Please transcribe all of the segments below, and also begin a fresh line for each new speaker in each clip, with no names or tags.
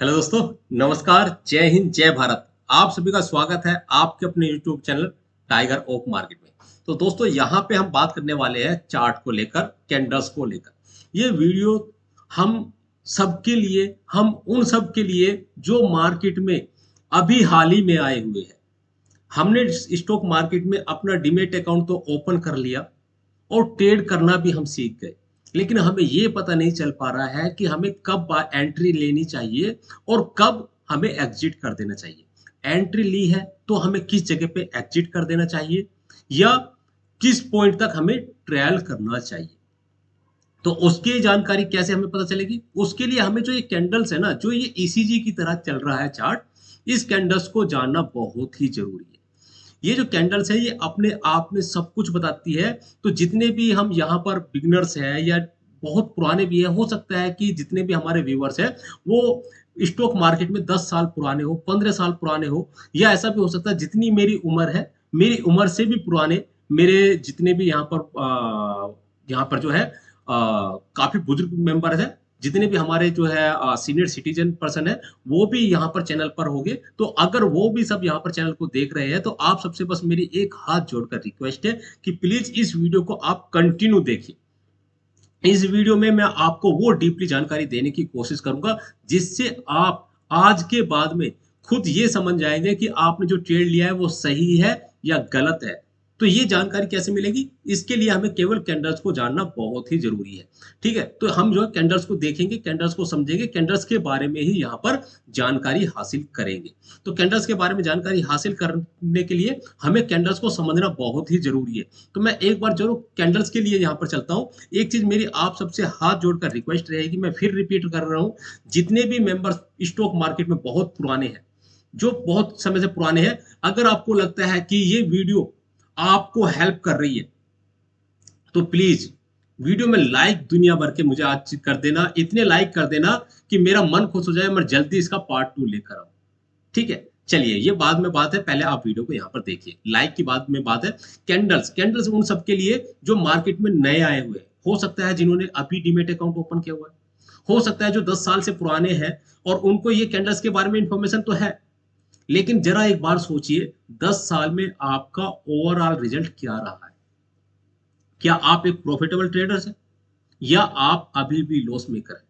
Hello दोस्तों, नमस्कार, जय हिंद, जय भारत। आप सभी का स्वागत है आपके अपने YouTube channel Tiger Oak Market में। तो दोस्तों यहाँ पे हम बात करने वाले हैं चार्ट को लेकर, कैंडल्स को लेकर। ये वीडियो हम सबके लिए, हम उन सब के लिए जो मार्केट में अभी हाल ही में आए हुए हैं। हमने स्टॉक मार्केट में अपना डीमेट अकाउंट तो ओपन कर लिया और ट्रेड करना भी हम सीख गए, लेकिन हमें ये पता नहीं चल पा रहा है कि हमें कब एंट्री लेनी चाहिए और कब हमें एग्जिट कर देना चाहिए। एंट्री ली है तो हमें किस जगह पे एग्जिट कर देना चाहिए, या किस पॉइंट तक हमें ट्रायल करना चाहिए। तो उसकी जानकारी कैसे हमें पता चलेगी? उसके लिए हमें जो ये कैंडल्स है ना, जो ये ईसीजी की तरह चल रहा है चार्ट, इस कैंडल्स को जानना बहुत ही जरूरी है। ये जो कैंडल्स है ये अपने आप में सब कुछ बताती है। तो जितने भी हम यहाँ पर बिगनर्स हैं या बहुत पुराने भी हैं, हो सकता है कि जितने भी हमारे व्यूअर्स हैं वो स्टॉक मार्केट में 10 साल पुराने हो, 15 साल पुराने हो, या ऐसा भी हो सकता है जितनी मेरी उम्र है, मेरी उम्र से भी पुराने मेरे जितने भी यहाँ पर जो है काफी बुजुर्ग मेंबर है, जितने भी हमारे जो है सीनियर सिटीजन पर्सन है, वो भी यहाँ पर चैनल पर होंगे। तो अगर वो भी सब यहाँ पर चैनल को देख रहे हैं तो आप सबसे बस मेरी एक हाथ जोड़कर रिक्वेस्ट है कि प्लीज इस वीडियो को आप कंटिन्यू देखिए। इस वीडियो में मैं आपको वो डीपली जानकारी देने की कोशिश करूंगा जिससे आप आज के बाद में खुद ये समझ जाएंगे कि आपने जो ट्रेड लिया है वो सही है या गलत है। तो ये जानकारी कैसे मिलेगी? इसके लिए हमें केवल कैंडल्स को जानना बहुत ही जरूरी है। ठीक है, तो हम जो है कैंडल्स को देखेंगे, कैंडल्स को समझेंगे, कैंडल्स के बारे में ही यहाँ पर जानकारी हासिल करेंगे। तो कैंडल्स के बारे में जानकारी हासिल करने के लिए हमें कैंडल्स को समझना बहुत ही जरूरी है। तो मैं एक बार जरूर कैंडल्स के लिए यहाँ पर चलता हूँ। एक चीज मेरी आप सबसे हाथ जोड़कर रिक्वेस्ट रहेगी, मैं फिर रिपीट कर रहा हूँ, जितने भी मेंबर्स स्टॉक मार्केट में बहुत पुराने हैं, जो बहुत समय से पुराने हैं, अगर आपको लगता है कि ये वीडियो आपको हेल्प कर रही है तो प्लीज वीडियो में लाइक दुनिया भर के मुझे आज कर देना, इतने लाइक कर देना कि मेरा मन खुश हो जाए, मैं जल्दी इसका पार्ट 2 लेकर आऊं। ठीक है, चलिए ये बाद में बात है, पहले आप वीडियो को यहाँ पर देखिए। लाइक की बाद में बात है। कैंडल्स कैंडल्स उन सबके लिए जो मार्केट में नए आए हुए हैं, हो सकता है जिन्होंने अभी डीमेट अकाउंट ओपन किया हुआ है, हो सकता है जो 10 साल से पुराने हैं और उनको ये कैंडल्स के बारे में इंफॉर्मेशन तो है। लेकिन जरा एक बार सोचिए, 10 साल में आपका ओवरऑल रिजल्ट क्या रहा है? क्या आप एक प्रॉफिटेबल ट्रेडर हैं या आप अभी भी लॉस मेकर हैं?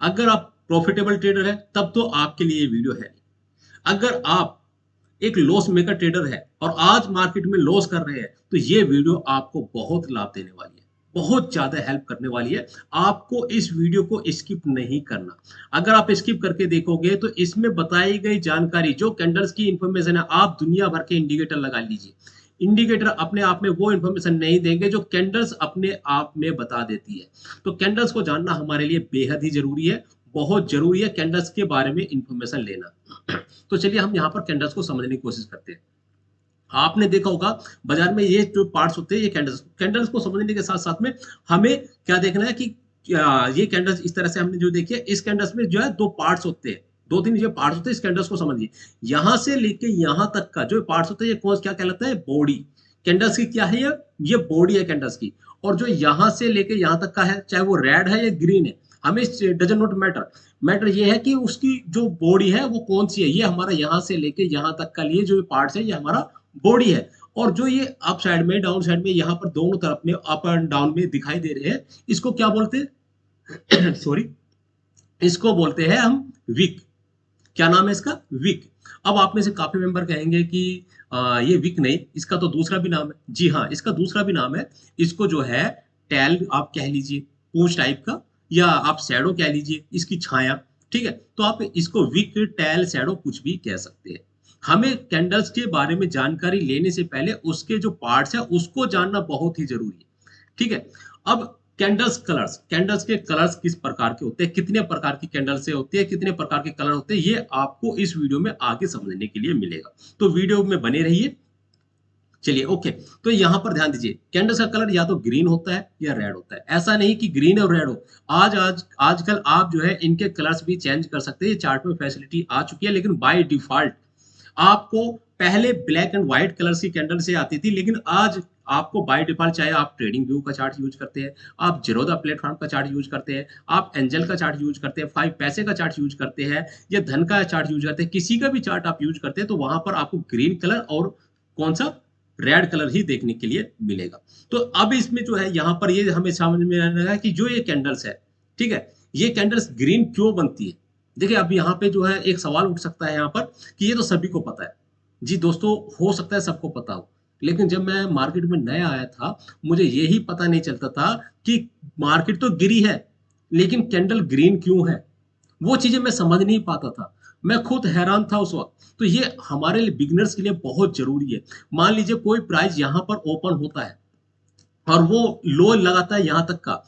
अगर आप प्रॉफिटेबल ट्रेडर है तब तो आपके लिए ये वीडियो है नहीं। अगर आप एक लॉस मेकर ट्रेडर है और आज मार्केट में लॉस कर रहे हैं तो ये वीडियो आपको बहुत लाभ देने वाली है, बहुत ज्यादा हेल्प करने वाली है। आपको इस वीडियो को स्किप नहीं करना। अगर आप स्किप करके देखोगे तो इसमें बताई गई जानकारी, जो कैंडल्स की इंफॉर्मेशन है, आप दुनिया भर के इंडिकेटर लगा लीजिए, इंडिकेटर अपने आप में वो इंफॉर्मेशन नहीं देंगे जो कैंडल्स अपने आप में बता देती है। तो कैंडल्स को जानना हमारे लिए बेहद ही जरूरी है, बहुत जरूरी है कैंडल्स के बारे में इंफॉर्मेशन लेना। तो चलिए हम यहाँ पर कैंडल्स को समझने की कोशिश करते हैं। आपने देखा होगा बाजार में ये जो पार्ट्स होते हैं, ये कैंडल्स कैंडल्स को समझने के साथ साथ में हमें क्या देखना है कि ये कैंडल्स इस तरह से हमने जो देखी है, इस कैंडल्स में जो है दो पार्ट्स होते हैं, दो तीन जो पार्ट्स होते हैं। इस कैंडल्स को समझिए, यहां से लेके यहां तक का जो पार्ट्स होते हैं, ये कौन क्या कहलाता है? बॉडी। कैंडल्स की क्या है? ये बॉडी है कैंडल्स की। और जो यहां से लेके यहां तक का है, चाहे वो रेड है या ग्रीन है, हमें डजन नॉट मैटर। मैटर ये है कि उसकी जो बॉडी है वो कौन सी है। ये हमारा यहां से लेके यहां तक का लिए जो पार्ट्स है, ये हमारा बॉडी है। और जो ये अप साइड में, डाउन साइड में, यहाँ पर दोनों तरफ में अप एंड डाउन में दिखाई दे रहे हैं, इसको क्या बोलते हैं? सॉरी, इसको बोलते हैं हम विक। क्या नाम है इसका? विक। अब आप में से काफी मेंबर कहेंगे कि ये विक नहीं, इसका तो दूसरा भी नाम है। जी हाँ, इसका दूसरा भी नाम है। इसको जो है टैल आप कह लीजिए, पूंछ टाइप का, या आप शैडो कह लीजिए, इसकी छाया। ठीक है, तो आप इसको विक, टैल, शैडो कुछ भी कह सकते हैं। हमें कैंडल्स के बारे में जानकारी लेने से पहले उसके जो पार्ट्स है उसको जानना बहुत ही जरूरी है। ठीक है, अब कैंडल्स के कलर्स किस प्रकार के होते हैं, कितने प्रकार की कैंडल्स से होती है, कितने प्रकार के कलर होते हैं, ये आपको इस वीडियो में आगे समझने के लिए मिलेगा। तो वीडियो में बने रहिए। चलिए ओके, तो यहां पर ध्यान दीजिए, कैंडल्स का कलर या तो ग्रीन होता है या रेड होता है। ऐसा नहीं कि ग्रीन और रेड हो। आजकल आप जो है इनके कलर्स भी चेंज कर सकते हैं, चार्ट में फैसिलिटी आ चुकी है। लेकिन बाय डिफॉल्ट आपको पहले ब्लैक एंड व्हाइट कलर की कैंडल से आती थी, लेकिन आज आपको बाय डिफॉल्ट चाहे आप ट्रेडिंग व्यू का चार्ट यूज करते हैं, आप जीरोधा प्लेटफॉर्म का चार्ट यूज करते हैं, आप एंजल का चार्ट यूज करते हैं, 5 पैसे का चार्ट यूज करते हैं, या धन का चार्ट यूज करते हैं, किसी का भी चार्ट आप यूज करते हैं तो वहां पर आपको ग्रीन कलर और कौन सा रेड कलर ही देखने के लिए मिलेगा। तो अब इसमें जो है यहाँ पर ये हमें समझ में आने लगा कि जो ये कैंडल्स है, ठीक है, ये कैंडल्स ग्रीन क्यों बनती है। देखिए अब यहाँ पे जो है एक सवाल उठ सकता है यहाँ पर कि ये तो सभी को पता है। जी दोस्तों, हो सकता है सबको पता हो, लेकिन जब मैं मार्केट में नया आया था मुझे यही पता नहीं चलता था कि मार्केट तो गिरी है लेकिन कैंडल ग्रीन क्यों है। वो चीजें मैं समझ नहीं पाता था, मैं खुद हैरान था उस वक्त। तो ये हमारे लिए बिगनर्स के लिए बहुत जरूरी है। मान लीजिए कोई प्राइस यहाँ पर ओपन होता है और वो लो लगाता है यहाँ तक का,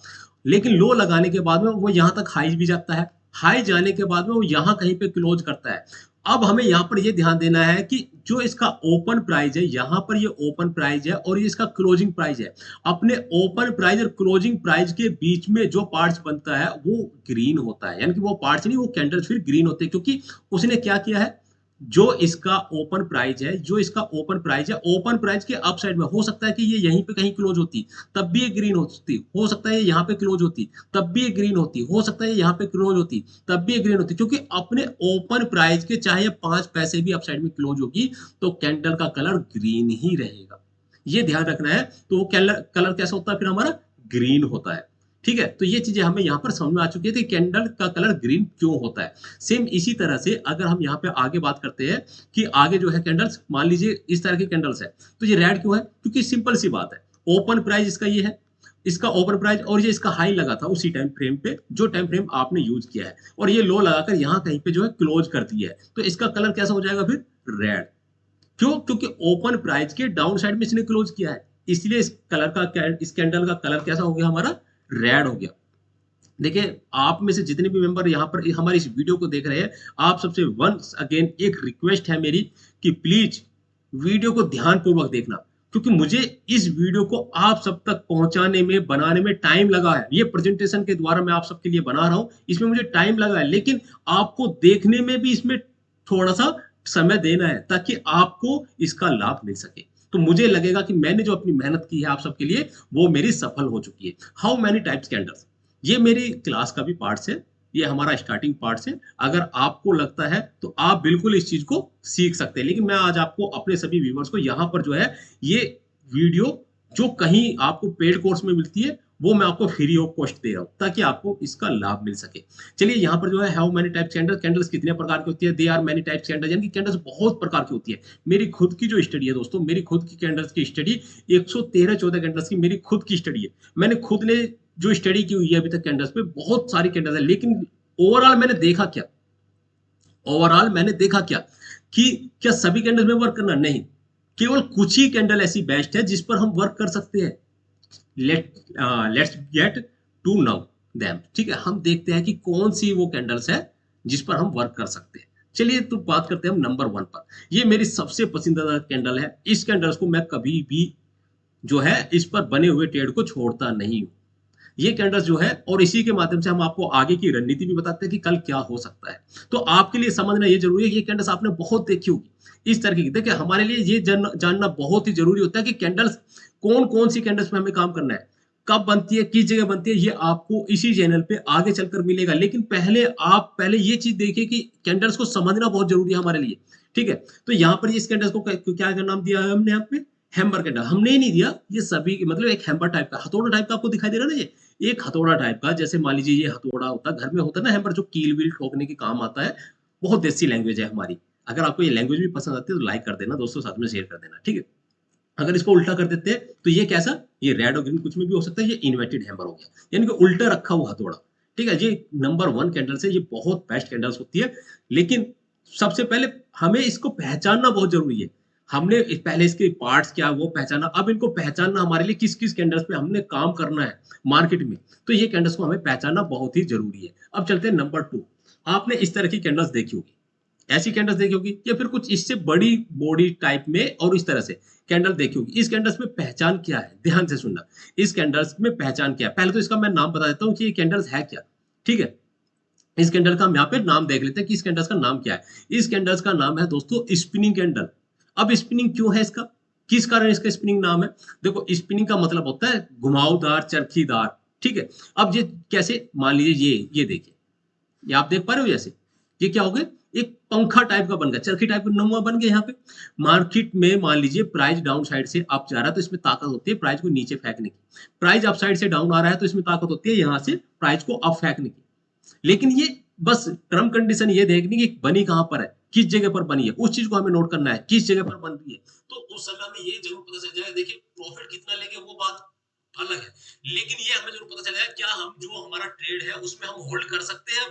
लेकिन लो लगाने के बाद में वो यहाँ तक हाई भी जाता है, हाई जाने के बाद में वो यहाँ कहीं पे क्लोज करता है। अब हमें यहाँ पर ये ध्यान देना है कि जो इसका ओपन प्राइस है, यहाँ पर ये ओपन प्राइस है और ये इसका क्लोजिंग प्राइस है। अपने ओपन प्राइस और क्लोजिंग प्राइस के बीच में जो पार्ट्स बनता है वो ग्रीन होता है, यानी कि वो पार्ट्स नहीं, वो कैंडल्स फिर ग्रीन होते हैं, क्योंकि उसने क्या किया है, जो इसका ओपन प्राइस है, जो इसका ओपन प्राइस है, ओपन प्राइस के अप साइड में हो सकता है कि ये यहीं पे कहीं क्लोज होती तब भी ये ग्रीन होती, हो सकता है ये यहाँ पे क्लोज होती तब भी ये ग्रीन होती, हो सकता है ये यहाँ पे क्लोज होती तब भी ये ग्रीन होती, क्योंकि अपने ओपन प्राइस के चाहे 5 पैसे भी अप साइड में क्लोज होगी तो कैंडल का कलर ग्रीन ही रहेगा। ये ध्यान रखना है। तो वो कलर कलर कैसा होता है फिर हमारा, ग्रीन होता है। ठीक है, तो ये चीजें हमें यहाँ पर समझ में आ चुकी है कि कैंडल का कलर ग्रीन क्यों होता है। सेम इसी तरह से अगर हम यहाँ पे आगे बात करते हैं कि आगे जो है कैंडल्स, मान लीजिए इस तरह की कैंडल्स है तो ये रेड क्यों है, क्योंकि सिंपल सी बात है, ओपन प्राइस इसका ये है, इसका ओपन प्राइस और ये इसका हाई लगा था उसी टाइम फ्रेम पे जो टाइम फ्रेम आपने यूज किया है, और ये लो लगाकर यहाँ कहीं पे जो है क्लोज कर दिया है, तो इसका कलर कैसा हो जाएगा फिर, रेड। क्यों, क्योंकि ओपन प्राइस के डाउन साइड में इसने क्लोज किया है, इसलिए इस कलर का, इस कैंडल का कलर कैसा हो गया हमारा, रेड हो गया। देखिए आप में से जितने भी मेंबर यहाँ पर हमारी इस वीडियो को देख रहे हैं, आप सबसे वंस अगेन एक रिक्वेस्ट है मेरी कि प्लीज वीडियो को ध्यानपूर्वक देखना, क्योंकि मुझे इस वीडियो को आप सब तक पहुंचाने में, बनाने में टाइम लगा है। ये प्रेजेंटेशन के द्वारा मैं आप सबके लिए बना रहा हूं, इसमें मुझे टाइम लगा है, लेकिन आपको देखने में भी इसमें थोड़ा सा समय देना है ताकि आपको इसका लाभ मिल सके। तो मुझे लगेगा कि मैंने जो अपनी मेहनत की है आप सबके लिए वो मेरी सफल हो चुकी है। हाउ मैनी टाइप्स कैंडल्स, ये मेरी क्लास का भी पार्ट है, ये हमारा स्टार्टिंग पार्ट है। अगर आपको लगता है तो आप बिल्कुल इस चीज को सीख सकते हैं, लेकिन मैं आज आपको अपने सभी व्यूवर्स को यहाँ पर जो है ये वीडियो जो कहीं आपको पेड कोर्स में मिलती है वो मैं आपको फ्री ऑफ कॉस्ट दे रहा हूँ ताकि आपको इसका लाभ मिल सके। चलिए यहाँ पर जो है how many types candles, candles कितने प्रकार की होती है, they are many types candles, यानी कि कैंडल्स बहुत प्रकार की होती है। मेरी खुद की जो स्टडी है दोस्तों, मेरी खुद की कैंडल्स की स्टडी 113-14 कैंडल्स की मेरी खुद की स्टडी है। मैंने खुद ने जो स्टडी की हुई है अभी तक कैंडल्स पे, बहुत सारी कैंडल्स है, लेकिन ओवरऑल मैंने देखा क्या, ओवरऑल मैंने देखा क्या कि क्या सभी कैंडल में वर्क करना, नहीं, केवल कुछ ही कैंडल ऐसी बेस्ट है जिस पर हम वर्क कर सकते हैं। Let's get to know them. ठीक है, हम देखते हैं कि कौन सी वो कैंडल्स है जिस पर हम वर्क कर सकते हैं। चलिए तो बात करते हैं हम नंबर 1 पर। ये मेरी सबसे पसंदीदा कैंडल है, इस कैंडल्स को मैं कभी भी जो है इस पर बने हुए ट्रेड को छोड़ता नहीं हूं। ये कैंडल्स जो है, और इसी के माध्यम से हम आपको आगे की रणनीति भी बताते हैं कि कल क्या हो सकता है। तो आपके लिए समझना ये जरूरी है कि ये कैंडल्स आपने बहुत देखी होगी इस तरह की। देखिए हमारे लिए ये जानना बहुत ही जरूरी होता है कि कैंडल्स कौन कौन सी कैंडल्स में हमें काम करना है, कब बनती है, किस जगह बनती है, ये आपको इसी चैनल पे आगे चलकर मिलेगा। लेकिन पहले ये चीज देखिए कि कैंडल्स को समझना बहुत जरूरी है हमारे लिए। ठीक है, तो यहाँ पर इस कैंडल्स को क्या नाम दिया है हमने, यहाँ पे हैम्बर कैंडल हमने ही नहीं दिया, ये सभी मतलब एक हैम्बर टाइप का, हथौड़ा टाइप का आपको दिखाई दे रहा है ना, ये एक हथौड़ा टाइप का, जैसे मान लीजिए ये हथौड़ा होता है, घर में होता है ना हैम्बर, जो कील वील ठोकने के काम आता है। बहुत देसी लैंग्वेज है हमारी। अगर आपको ये लैंग्वेज भी पसंद आती है तो लाइक कर देना दोस्तों, साथ में शेयर कर देना। ठीक है, अगर इसको उल्टा कर देते हैं तो ये कैसा, ये रेड और ग्रीन कुछ में भी हो सकता है, ये इन्वर्टेड हैमर हो गया, यानी कि उल्टा रखा हुआ हथौड़ा। ठीक है, ये नंबर 1 कैंडल्स है, ये बहुत बेस्ट कैंडल्स होती है। लेकिन सबसे पहले हमें इसको पहचानना बहुत जरूरी है। हमने पहले इसके पार्ट्स क्या वो पहचाना, अब इनको पहचानना हमारे लिए किस किस कैंडल्स पे हमने काम करना है मार्केट में, तो ये कैंडल्स को हमें पहचानना बहुत ही जरूरी है। अब चलते हैं नंबर 2। आपने इस तरह की कैंडल्स देखी होगी, ऐसी कैंडल्स देखी होगी, या फिर कुछ इससे बड़ी बॉडी टाइप में और इस तरह से कैंडल देखी होगी। इस कैंडल्स में पहचान क्या है, ध्यान से सुनना, इस कैंडल्स में पहचान क्या है। पहले तो इसका मैं नाम बता देता हूँ कि ये कैंडल्स है क्या। ठीक है, इस कैंडल का हम यहाँ पे नाम देख लेते हैं कि इस कैंडल्स का नाम क्या है। इस कैंडल्स का नाम है दोस्तों स्पिनिंग कैंडल। अब स्पिनिंग क्यों है इसका, किस कारण इसका स्पिनिंग नाम है? देखो स्पिनिंग का मतलब होता है घुमावदार, चरखीदार, ठीक है? अब ये कैसे, मान लीजिए ये देखिए, ये आप देख पा रहे हो जैसे, ये क्या हो गया, एक पंखा टाइप का बन गया, चरखी टाइप का नमुआ बन गया यहाँ पे। मार्केट में मान लीजिए प्राइस डाउन साइड से अप जा रहा है तो इसमें ताकत होती है प्राइस को नीचे फेंकने की, प्राइस अप साइड से डाउन आ रहा है तो इसमें ताकत होती है यहाँ से प्राइस को अप फेंकने की। लेकिन ये बस टर्म कंडीशन ये देखनी कि बनी कहां पर है, किस जगह पर बनी है, उस चीज को हमें नोट करना है, किस जगह पर बन रही है। तो उस समय हमें ये जरूर पता चल जाएगा। देखिए प्रॉफिट कितना लेंगे वो बात अलग है, लेकिन ये हमें जरूर पता चल जाएगा क्या हम जो हमारा ट्रेड है उसमें हम होल्ड कर सकते हैं।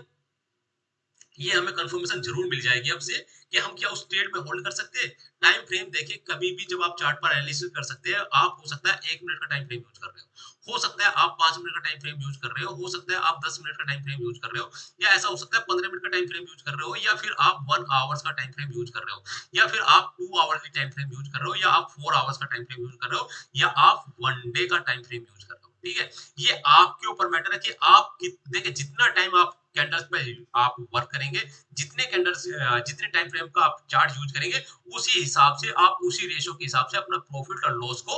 ये हमें कंफर्मेशन जरूर मिल जाएगी अब से कि हम क्या उस ट्रेड में होल्ड कर सकते हैं। टाइम फ्रेम देखिए, कभी भी जब आप चार्ट पर एनालिसिस कर सकते हैं, आप हो सकता है 1 मिनट का टाइम फ्रेम यूज कर रहे हो सकता है आप 5 मिनट का टाइम फ्रेम यूज कर रहे हो सकता है आप 10 मिनट का टाइम फ्रेम यूज कर रहे हो, या ऐसा हो सकता है 15 मिनट का टाइम फ्रेम यूज कर रहे हो, या फिर आप 1 आवर्स का टाइम फ्रेम यूज कर रहे हो, या फिर आप 2 आवर्स की टाइम फ्रेम यूज कर रहे हो, या आप 4 आवर्स का टाइम फ्रेम यूज कर रहे हो, या आप 1 डे का टाइम फ्रेम यूज कर रहे हो। ठीक है, ये आपके ऊपर मैटर है कि आप देखिए जितना टाइम आप कैंडल्स पे आप वर्क करेंगे, जितने कैंडल्स जितने टाइम फ्रेम का आप चार्ट यूज करेंगे, उसी हिसाब से आप उसी रेशो के हिसाब से अपना प्रॉफिट और लॉस को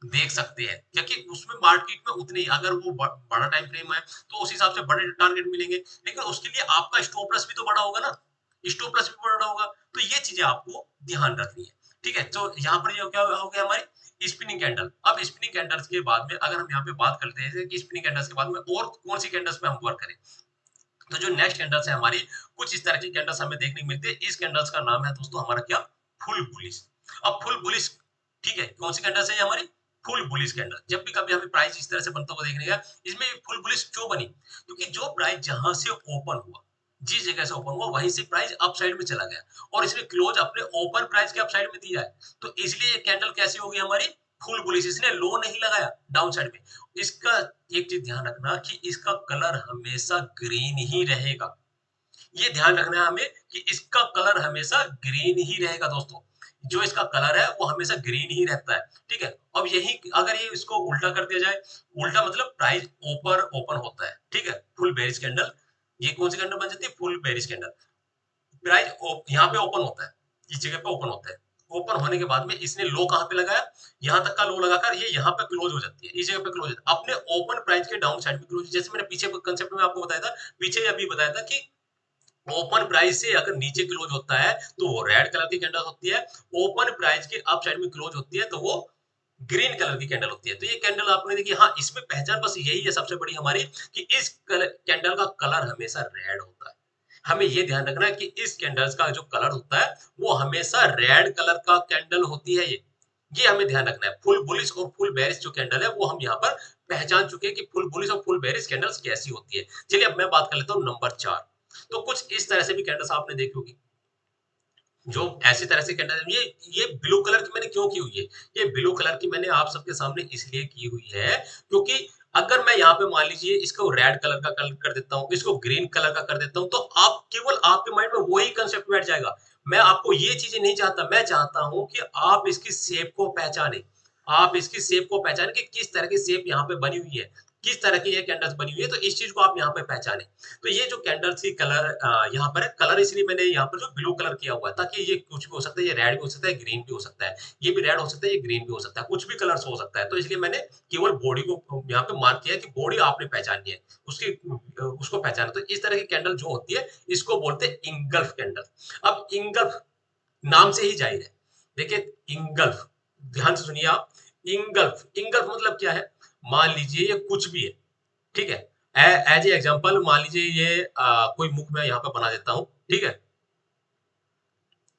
देख सकते हैं। क्योंकि उसमें मार्केट में उतने, अगर वो बड़ा टाइम फ्रेम है तो उस हिसाब से बड़े टारगेट मिलेंगे, लेकिन उसके लिए आपका स्टॉप लॉस भी तो बड़ा होगा ना, स्टॉप लॉस भी बड़ा होगा। तो ये चीजें आपको ध्यान रखनी है। ठीक है, तो यहाँ पर ये क्या हो गया हमारी स्पिनिंग कैंडल। अब स्पिनिंग कैंडल्स के बाद में अगर हम यहाँ पे बात करते हैं कि स्पिनिंग कैंडल्स के बाद में और कौन सी कैंडल्स पे हम वर्क करें, तो जो नेक्स्ट कैंडल्स है हमारी, कुछ इस तरह की कैंडल्स हमें देखने को मिलती है। इस कैंडल्स का नाम है दोस्तों हमारा क्या, फुल बुलिश। अब फुल बुलिश, ठीक है, कौन सी कैंडल्स है ये हमारी, फुल बुलिश कैंडल। जब भी कभी हमें प्राइस इस तरह से बनता हुआ देखने का, इसमें फुल बुलिश क्यों बनी, क्योंकि जो प्राइस जहां से ओपन हुआ, जिस जगह से ओपन हुआ वहीं से प्राइस अप साइड में चला गया और इसने क्लोज अपने ओपन प्राइस के अप साइड में दिया है। तो इसलिए ये कैंडल कैसी होगी हमारी, फुल बुलिश। इसने लो नहीं लगाया डाउन साइड में। इसका एक चीज ध्यान रखना कि इसका कलर हमेशा ग्रीन ही रहेगा। ये ध्यान रखना है हमें कि इसका कलर हमेशा ग्रीन ही रहेगा दोस्तों। जो इसका कलर है वो हमेशा ग्रीन ही रहता है। ठीक है, अब यही अगर ये इसको उल्टा कर दिया जाए, उल्टा मतलब प्राइस ऊपर ओपन होता है, ठीक है, फुल बेरिश कैंडल, ये कौन सी कैंडल बन जाती है, फुल बेरिश कैंडल। प्राइस यहाँ पे ओपन होता है, इस जगह पे ओपन होता है, ओपन होने के बाद में इसने लो कहाँ पे लगाया, यहाँ तक का लो लगाकर ये यहाँ पे क्लोज हो जाती है, इस जगह पे क्लोज होती है अपने ओपन प्राइस के डाउन साइड पे क्लोज। जैसे मैंने पीछे कंसेप्ट में आपको बताया था, पीछे अभी बताया था कि ओपन प्राइस से अगर नीचे क्लोज होता है तो वो रेड कलर की कैंडल होती है, ओपन प्राइस के अप साइड में क्लोज होती है तो वो ग्रीन कलर की कैंडल होती है। तो ये कैंडल आपने देखी, हाँ इसमें पहचान बस यही है सबसे बड़ी हमारी कि इस कैंडल का कलर हमेशा रेड होता है। हमें ये ध्यान रखना है कि इस कैंडल्स का जो कलर होता है वो हमेशा रेड कलर का कैंडल होती है। ये हमें ध्यान रखना है। फुल बुलिश और फुल बेरिश जो कैंडल है वो हम यहाँ पर पहचान चुके हैं कि फुल बुलिश और फुल बेरिश कैंडल्स कैसी होती है। चलिए अब मैं बात कर लेता हूँ नंबर 4। तो कुछ इस तरह से भी कैंडल्स आपने देखी होगी, जो ऐसी तरह से कैंडल। ये ब्लू कलर की मैंने क्यों की हुई है, ये ब्लू कलर की मैंने आप सबके सामने इसलिए की हुई है क्योंकि अगर मैं यहाँ पे मान लीजिए इसको रेड कलर का कलर कर देता हूँ, इसको ग्रीन कलर का कर देता हूँ, तो आप केवल आपके माइंड में वही कंसेप्ट बैठ जाएगा। मैं आपको ये चीजें नहीं चाहता, मैं चाहता हूँ कि आप इसकी शेप को पहचाने, आप इसकी शेप को पहचाने कि किस तरह की शेप यहाँ पे बनी हुई है, किस तरह की ये कैंडल्स बनी हुई है। तो इस चीज को आप यहाँ पे पहचाने। तो ये जो कैंडल्स की कलर यहाँ पर है, कलर इसलिए मैंने यहाँ पर जो ब्लू कलर किया हुआ है ताकि ये कुछ भी हो सकता है, ये रेड भी हो सकता है, ग्रीन भी हो सकता है, ये भी रेड हो सकता है, ये ग्रीन भी हो सकता है, कुछ भी कलर हो सकता है। तो इसलिए मैंने केवल बॉडी को यहाँ पे मार्क किया कि बॉडी आपने पहचाननी है, उसकी उसको पहचाना। तो इस तरह की कैंडल जो होती है इसको बोलते हैं इंगल्फ कैंडल। अब इंगल्फ नाम से ही जाहिर है, देखिए इंगल्फ, ध्यान से सुनिए आप, इंगल्फ, इंगल्फ मतलब क्या है, मान लीजिए ये कुछ भी है, ठीक है, एज ए एग्जांपल मान लीजिए ये कोई मुख मैं यहाँ पे बना देता हूँ, ठीक है,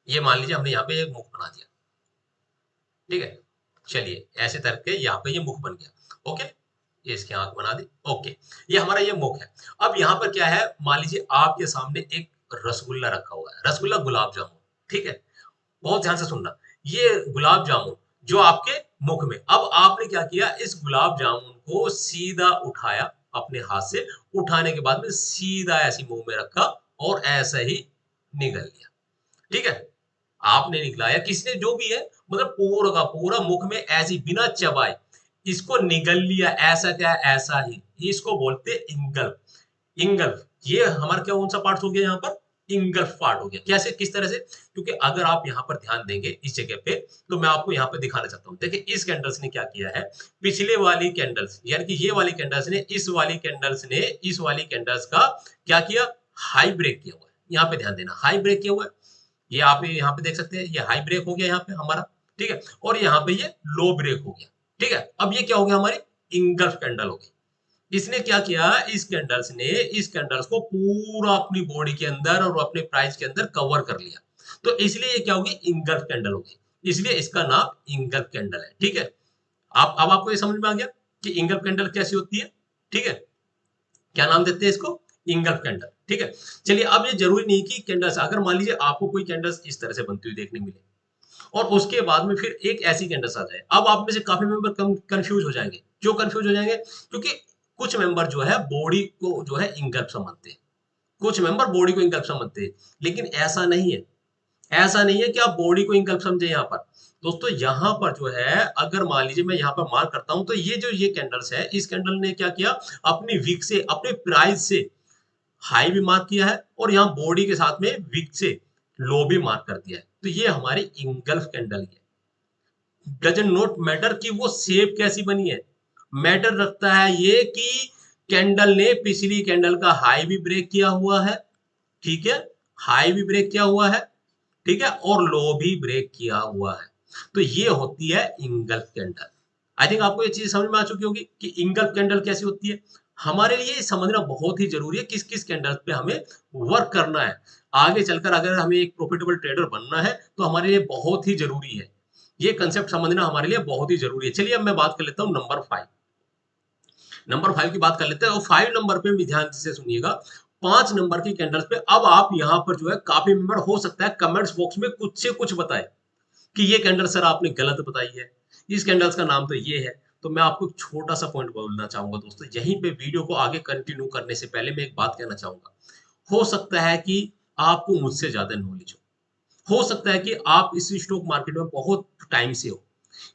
ये मान लीजिए हमने यहाँ पे एक मुख बना दिया, ठीक है, चलिए ऐसे करके यहाँ पे ये मुख बन गया, ओके, ये इसकी आंख बना दी, ओके, ये हमारा ये मुख है। अब यहाँ पर क्या है, मान लीजिए आपके सामने एक रसगुल्ला रखा हुआ है, रसगुल्ला गुलाब जामुन, ठीक है, बहुत ध्यान से सुनना, ये गुलाब जामुन जो आपके मुख में, अब आपने क्या किया, इस गुलाब जामुन को सीधा उठाया अपने हाथ से, उठाने के बाद में सीधा ऐसे मुंह में रखा और ऐसा ही निगल लिया, ठीक है, आपने निकलाया, किसने, जो भी है, मतलब पूरा का पूरा मुख में ऐसी बिना चबाए इसको निगल लिया, ऐसा क्या, ऐसा ही, इसको बोलते इंगल्फ। इंगल्फ ये हमारा क्या कौन सा पार्ट हो गया यहाँ पर, इंगल्फ पार्ट हो गया। कैसे, किस तरह से? क्योंकि अगर आप यहाँ पर ध्यान देंगे इस जगह पे, तो मैं आपको यहाँ पे दिखाना चाहता हूँ। देखिए इस कैंडल्स ने क्या किया है, पिछले वाली कैंडल्स यानी कि ये वाली कैंडल्स ने इस वाली कैंडल्स का क्या किया, हाई ब्रेक किया हुआ है। यहाँ पे ध्यान देना, हाई ब्रेक किया हुआ है। ये आप यहाँ पे देख सकते हैं, ये हाई ब्रेक हो गया यहाँ पे हमारा, ठीक है, और यहाँ पे ये लो ब्रेक हो गया, ठीक है। अब ये क्या हो गया, हमारी इंगल्फ कैंडल हो गई। इसने क्या किया, इस कैंडल्स को पूरा अपनी बॉडी के अंदर और अपने प्राइस के अंदर कवर कर लिया। तो इसलिए ये क्या होगी, इंगल्फ कैंडल होगी, इसलिए इसका नाम इंगल्फ कैंडल है, ठीक है। आप अब आपको ये समझ में आ गया कि इंगल्फ कैंडल कैसी होती है, ठीक है। क्या नाम देते हैं इसको, इंगल्फ कैंडल, ठीक है। चलिए अब ये जरूरी नहीं कि कैंडल्स, अगर मान लीजिए आपको कोई कैंडल्स इस तरह से बनती हुई देखने मिले और उसके बाद में फिर एक ऐसी कैंडल्स आ जाए, अब आप में से काफी मेंबर कंफ्यूज हो जाएंगे। क्यों कंफ्यूज हो जाएंगे, क्योंकि कुछ मेंबर जो है बॉडी को जो है इंगल्फ समझते हैं, कुछ मेंबर बॉडी को इंगल्फ समझते हैं, लेकिन ऐसा नहीं है। ऐसा नहीं है कि आप बॉडी को इंगल्फ समझे यहाँ पर। दोस्तों यहाँ पर जो है, अगर मान लीजिए मैं यहाँ पर मार्क करता हूं, तो ये कैंडल्स है, इस कैंडल ने क्या किया, अपनी विक से, अपने प्राइस से हाई भी मार्क किया है और यहाँ बॉडी के साथ में विक से लो भी मार्क कर दिया है। तो ये हमारी इंगल्फ कैंडल है। डजंट नॉट मैटर कि वो शेप कैसी बनी है, मैटर रखता है ये कि कैंडल ने पिछली कैंडल का हाई भी ब्रेक किया हुआ है, ठीक है, हाई भी ब्रेक किया हुआ है, ठीक है, और लो भी ब्रेक किया हुआ है। तो ये होती है इंगल्फ कैंडल। आई थिंक आपको ये चीज समझ में आ चुकी होगी कि इंगल्फ कैंडल कैसी होती है। हमारे लिए समझना बहुत ही जरूरी है किस किस कैंडल पे हमें वर्क करना है। आगे चलकर अगर हमें एक प्रॉफिटेबल ट्रेडर बनना है तो हमारे लिए बहुत ही जरूरी है, ये कंसेप्ट समझना हमारे लिए बहुत ही जरूरी है। चलिए अब मैं बात कर लेता हूँ नंबर 5। नंबर 5 की बात कर लेते हैं, और 5 नंबर पे भी ध्यान से सुनिएगा। 5 नंबर की कैंडल्स पे अब आप यहाँ पर जो है, काफी मेंबर हो सकता है कमेंट्स बॉक्स में कुछ से कुछ बताए कि ये कैंडल सर आपने गलत बताई है, इस कैंडल्स का नाम तो ये है। तो मैं आपको एक छोटा सा पॉइंट बोलना चाहूंगा दोस्तों, यहीं पे वीडियो को आगे कंटिन्यू करने से पहले मैं एक बात कहना चाहूंगा। हो सकता है कि आपको मुझसे ज्यादा नॉलेज हो सकता है कि आप इस स्टॉक मार्केट में बहुत टाइम से हो,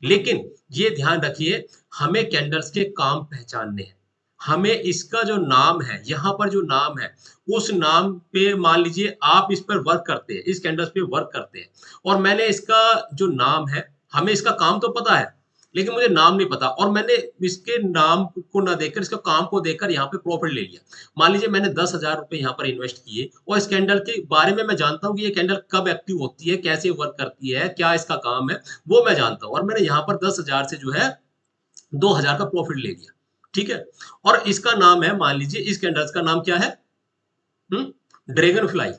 लेकिन ये ध्यान रखिए, हमें कैंडल्स के काम पहचानने हैं। हमें इसका जो नाम है, यहाँ पर जो नाम है, उस नाम पे मान लीजिए आप इस पर वर्क करते हैं, इस कैंडल्स पे वर्क करते हैं, और मैंने इसका जो नाम है, हमें इसका काम तो पता है लेकिन मुझे नाम नहीं पता, और मैंने इसके नाम को ना देखकर, इसका काम को देखकर यहाँ पे प्रॉफिट ले लिया। मान लीजिए मैंने 10,000 रुपए यहाँ पर इन्वेस्ट किए और इस कैंडल के बारे में मैं जानता हूँ कि ये कैंडल कब एक्टिव होती है, कैसे वर्क करती है, क्या इसका काम है, वो मैं जानता हूँ, और मैंने यहाँ पर 10,000 से जो है 2,000 का प्रॉफिट ले लिया, ठीक है। और इसका नाम है, मान लीजिए इस कैंडल्स का नाम क्या है, ड्रैगन फ्लाई,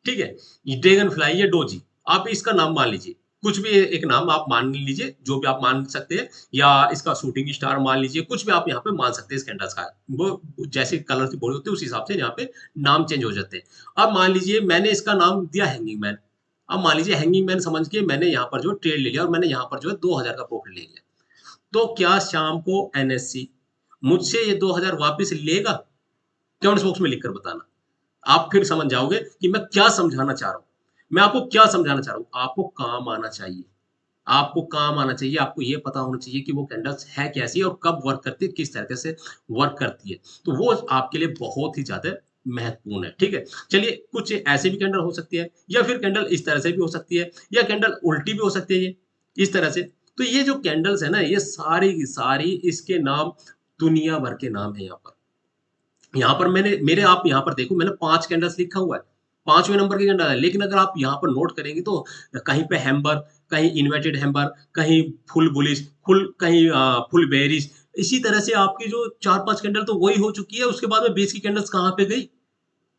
ठीक है, ये ड्रैगन फ्लाई या डोजी, आप इसका नाम मान लीजिए, कुछ भी एक नाम आप मान लीजिए, जो भी आप मान सकते हैं, या इसका शूटिंग स्टार मान लीजिए, कुछ भी आप यहाँ पे मान सकते हैं इस कैंडल्स का। वो जैसे कलर की बॉडी होती है उस हिसाब से यहाँ पे नाम चेंज हो जाते हैं। अब मान लीजिए मैंने इसका नाम दिया हैंगिंग मैन। अब मान लीजिए हैंगिंग मैन समझ के मैंने यहाँ पर जो ट्रेड ले लिया और मैंने यहाँ पर जो है 2,000 का प्रॉफिट ले लिया। तो क्या शाम को एनएससी मुझसे ये 2,000 वापस लेगा? कमेंट बॉक्स में लिखकर बताना। आप फिर समझ जाओगे कि मैं क्या समझाना चाह रहा हूँ। मैं आपको क्या समझाना चाह रहा हूँ, आपको काम आना चाहिए, आपको काम आना चाहिए, आपको ये पता होना चाहिए कि वो कैंडल्स है कैसी और कब वर्क करती है, किस तरीके से वर्क करती है। तो वो आपके लिए बहुत ही ज्यादा महत्वपूर्ण है, ठीक है। चलिए कुछ ऐसे भी कैंडल हो सकती है, या फिर कैंडल इस तरह से भी हो सकती है, या कैंडल उल्टी भी हो सकती है, ये इस तरह से। तो ये जो कैंडल्स है ना, ये सारी की सारी इसके नाम दुनिया भर के नाम है। यहाँ पर मैंने मेरे आप यहाँ पर देखो, मैंने 5 कैंडल्स लिखा हुआ है, 5वें नंबर की कैंडल है, लेकिन अगर आप यहाँ पर नोट करेंगे तो कहीं पे हैम्बर, कहीं इन्वर्टेड हैम्बर, कहीं फुल बुलिश, कहीं फुल बेरिश, इसी तरह से आपकी जो 4-5 कैंडल तो वही हो चुकी है। उसके बाद में बेस की कैंडल्स कहाँ पे गई?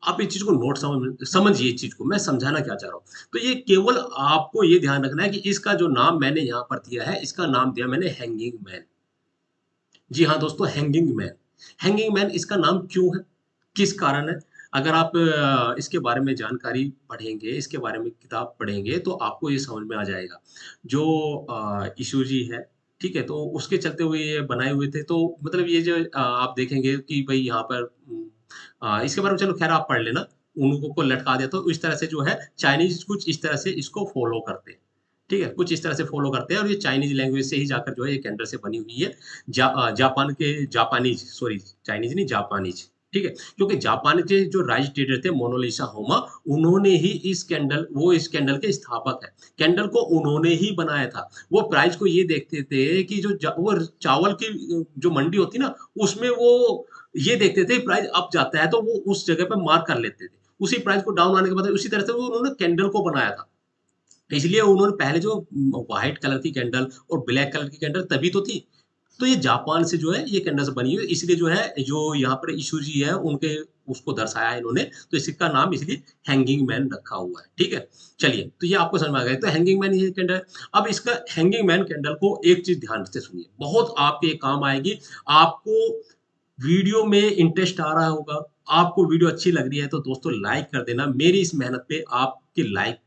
आप इस चीज को नोट समझिए, इस चीज को मैं समझाना क्या चाह रहा हूँ। तो ये केवल आपको ये ध्यान रखना है कि इसका जो नाम मैंने यहाँ पर दिया है, इसका नाम दिया मैंने हैंगिंग मैन। जी हाँ दोस्तों, हैंगिंग मैन। हैंगिंग मैन इसका नाम क्यों है, किस कारण है? अगर आप इसके बारे में जानकारी पढ़ेंगे, इसके बारे में किताब पढ़ेंगे, तो आपको ये समझ में आ जाएगा। जो यीशु जी है, ठीक है, तो उसके चलते हुए ये बनाए हुए थे। तो मतलब ये जो आप देखेंगे कि भाई यहाँ पर इसके बारे में चलो खैर आप पढ़ लेना, उन को लटका दिया, तो इस तरह से जो है चाइनीज कुछ इस तरह से इसको फॉलो करते हैं, ठीक है, कुछ इस तरह से फॉलो करते हैं, और ये चाइनीज लैंग्वेज से ही जाकर जो है ये कैंडल से बनी हुई है। जापान के जापानीज, सॉरी चाइनीज नहीं, जापानीज, ठीक है, क्योंकि जापान के जो राइज ट्रेडर थे मोनालिसा होमा, उन्होंने ही इस कैंडल के स्थापक है। कैंडल को उन्होंने ही बनाया था। वो प्राइस को ये देखते थे कि वो चावल की जो मंडी होती ना, उसमें वो ये देखते थे प्राइस अप जाता है तो वो उस जगह पे मार्क कर लेते थे। उसी प्राइस को डाउन आने के बाद उसी तरह से वो उन्होंने कैंडल को बनाया था। इसलिए उन्होंने पहले जो व्हाइट कलर की कैंडल और ब्लैक कलर की कैंडल तभी तो थी। तो ये जापान से जो है ये कैंडल्स बनी हुई है, इसलिए जो है जो यहाँ पर इशू जी है उनके उसको दर्शाया है इन्होंने, तो इसका नाम इसलिए हैंगिंग मैन रखा हुआ है। ठीक है, चलिए तो ये आपको समझ में आ गया। तो हैंगिंग मैन ये कैंडल, अब इसका हैंगिंग मैन कैंडल को एक चीज ध्यान से सुनिए, बहुत आपके काम आएगी। आपको वीडियो में इंटरेस्ट आ रहा होगा, आपको वीडियो अच्छी लग रही है तो दोस्तों लाइक कर देना। मेरी इस मेहनत पे आपके लाइक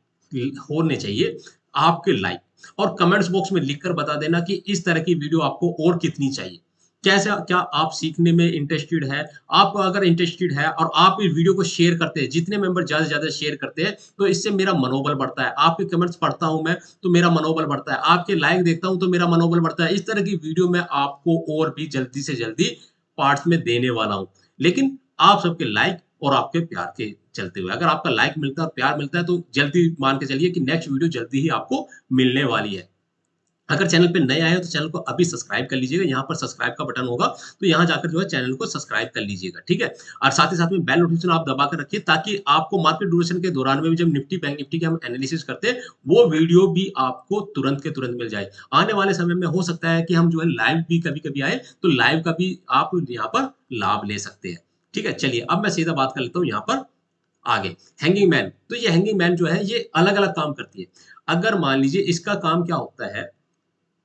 होने चाहिए, आपके लाइक, और कमेंट्स बॉक्स में लिखकर बता देना कि इस तरह की वीडियो आपको और कितनी चाहिए। कैसा, क्या आप सीखने में इंटरेस्टेड है? आप अगर इंटरेस्टेड है और आप इस वीडियो को शेयर करते हैं, जितने मेंबर ज्यादा से ज्यादा शेयर करते हैं तो इससे मेरा मनोबल बढ़ता है। आपके कमेंट्स पढ़ता हूं मैं तो मेरा मनोबल बढ़ता है, आपके लाइक देखता हूं तो मेरा मनोबल बढ़ता है। इस तरह की वीडियो मैं आपको और भी जल्दी से जल्दी पार्ट्स में देने वाला हूं, लेकिन आप सबके लाइक और आपके प्यार के चलते हुए। अगर आपका लाइक मिलता है, प्यार मिलता है, तो जल्दी मान के चलिए कि नेक्स्ट वीडियो जल्दी ही आपको मिलने वाली है। अगर चैनल पे नए आए हो तो चैनल को अभी सब्सक्राइब कर लीजिएगा, यहाँ पर सब्सक्राइब का बटन होगा, तो यहाँ जाकर जो है चैनल को सब्सक्राइब कर लीजिएगा। ठीक है, और साथ ही साथ में बेल नोटिफिकेशन आप दबा कर रखिए, ताकि आपको मार्केट ड्यूरेशन के दौरान में भी जब निफ्टी बैंक निफ्टी के हम एनालिसिस करते हैं, वो वीडियो भी आपको तुरंत के तुरंत मिल जाए। आने वाले समय में हो सकता है कि हम जो है लाइव भी कभी कभी आए, तो लाइव का भी आप यहाँ पर लाभ ले सकते हैं। ठीक है, चलिए अब मैं सीधा बात कर लेता हूँ यहाँ पर आगे। हैंगिंग मैन, तो ये हैंगिंग मैन जो है ये अलग अलग काम करती है। अगर मान लीजिए इसका काम क्या होता है,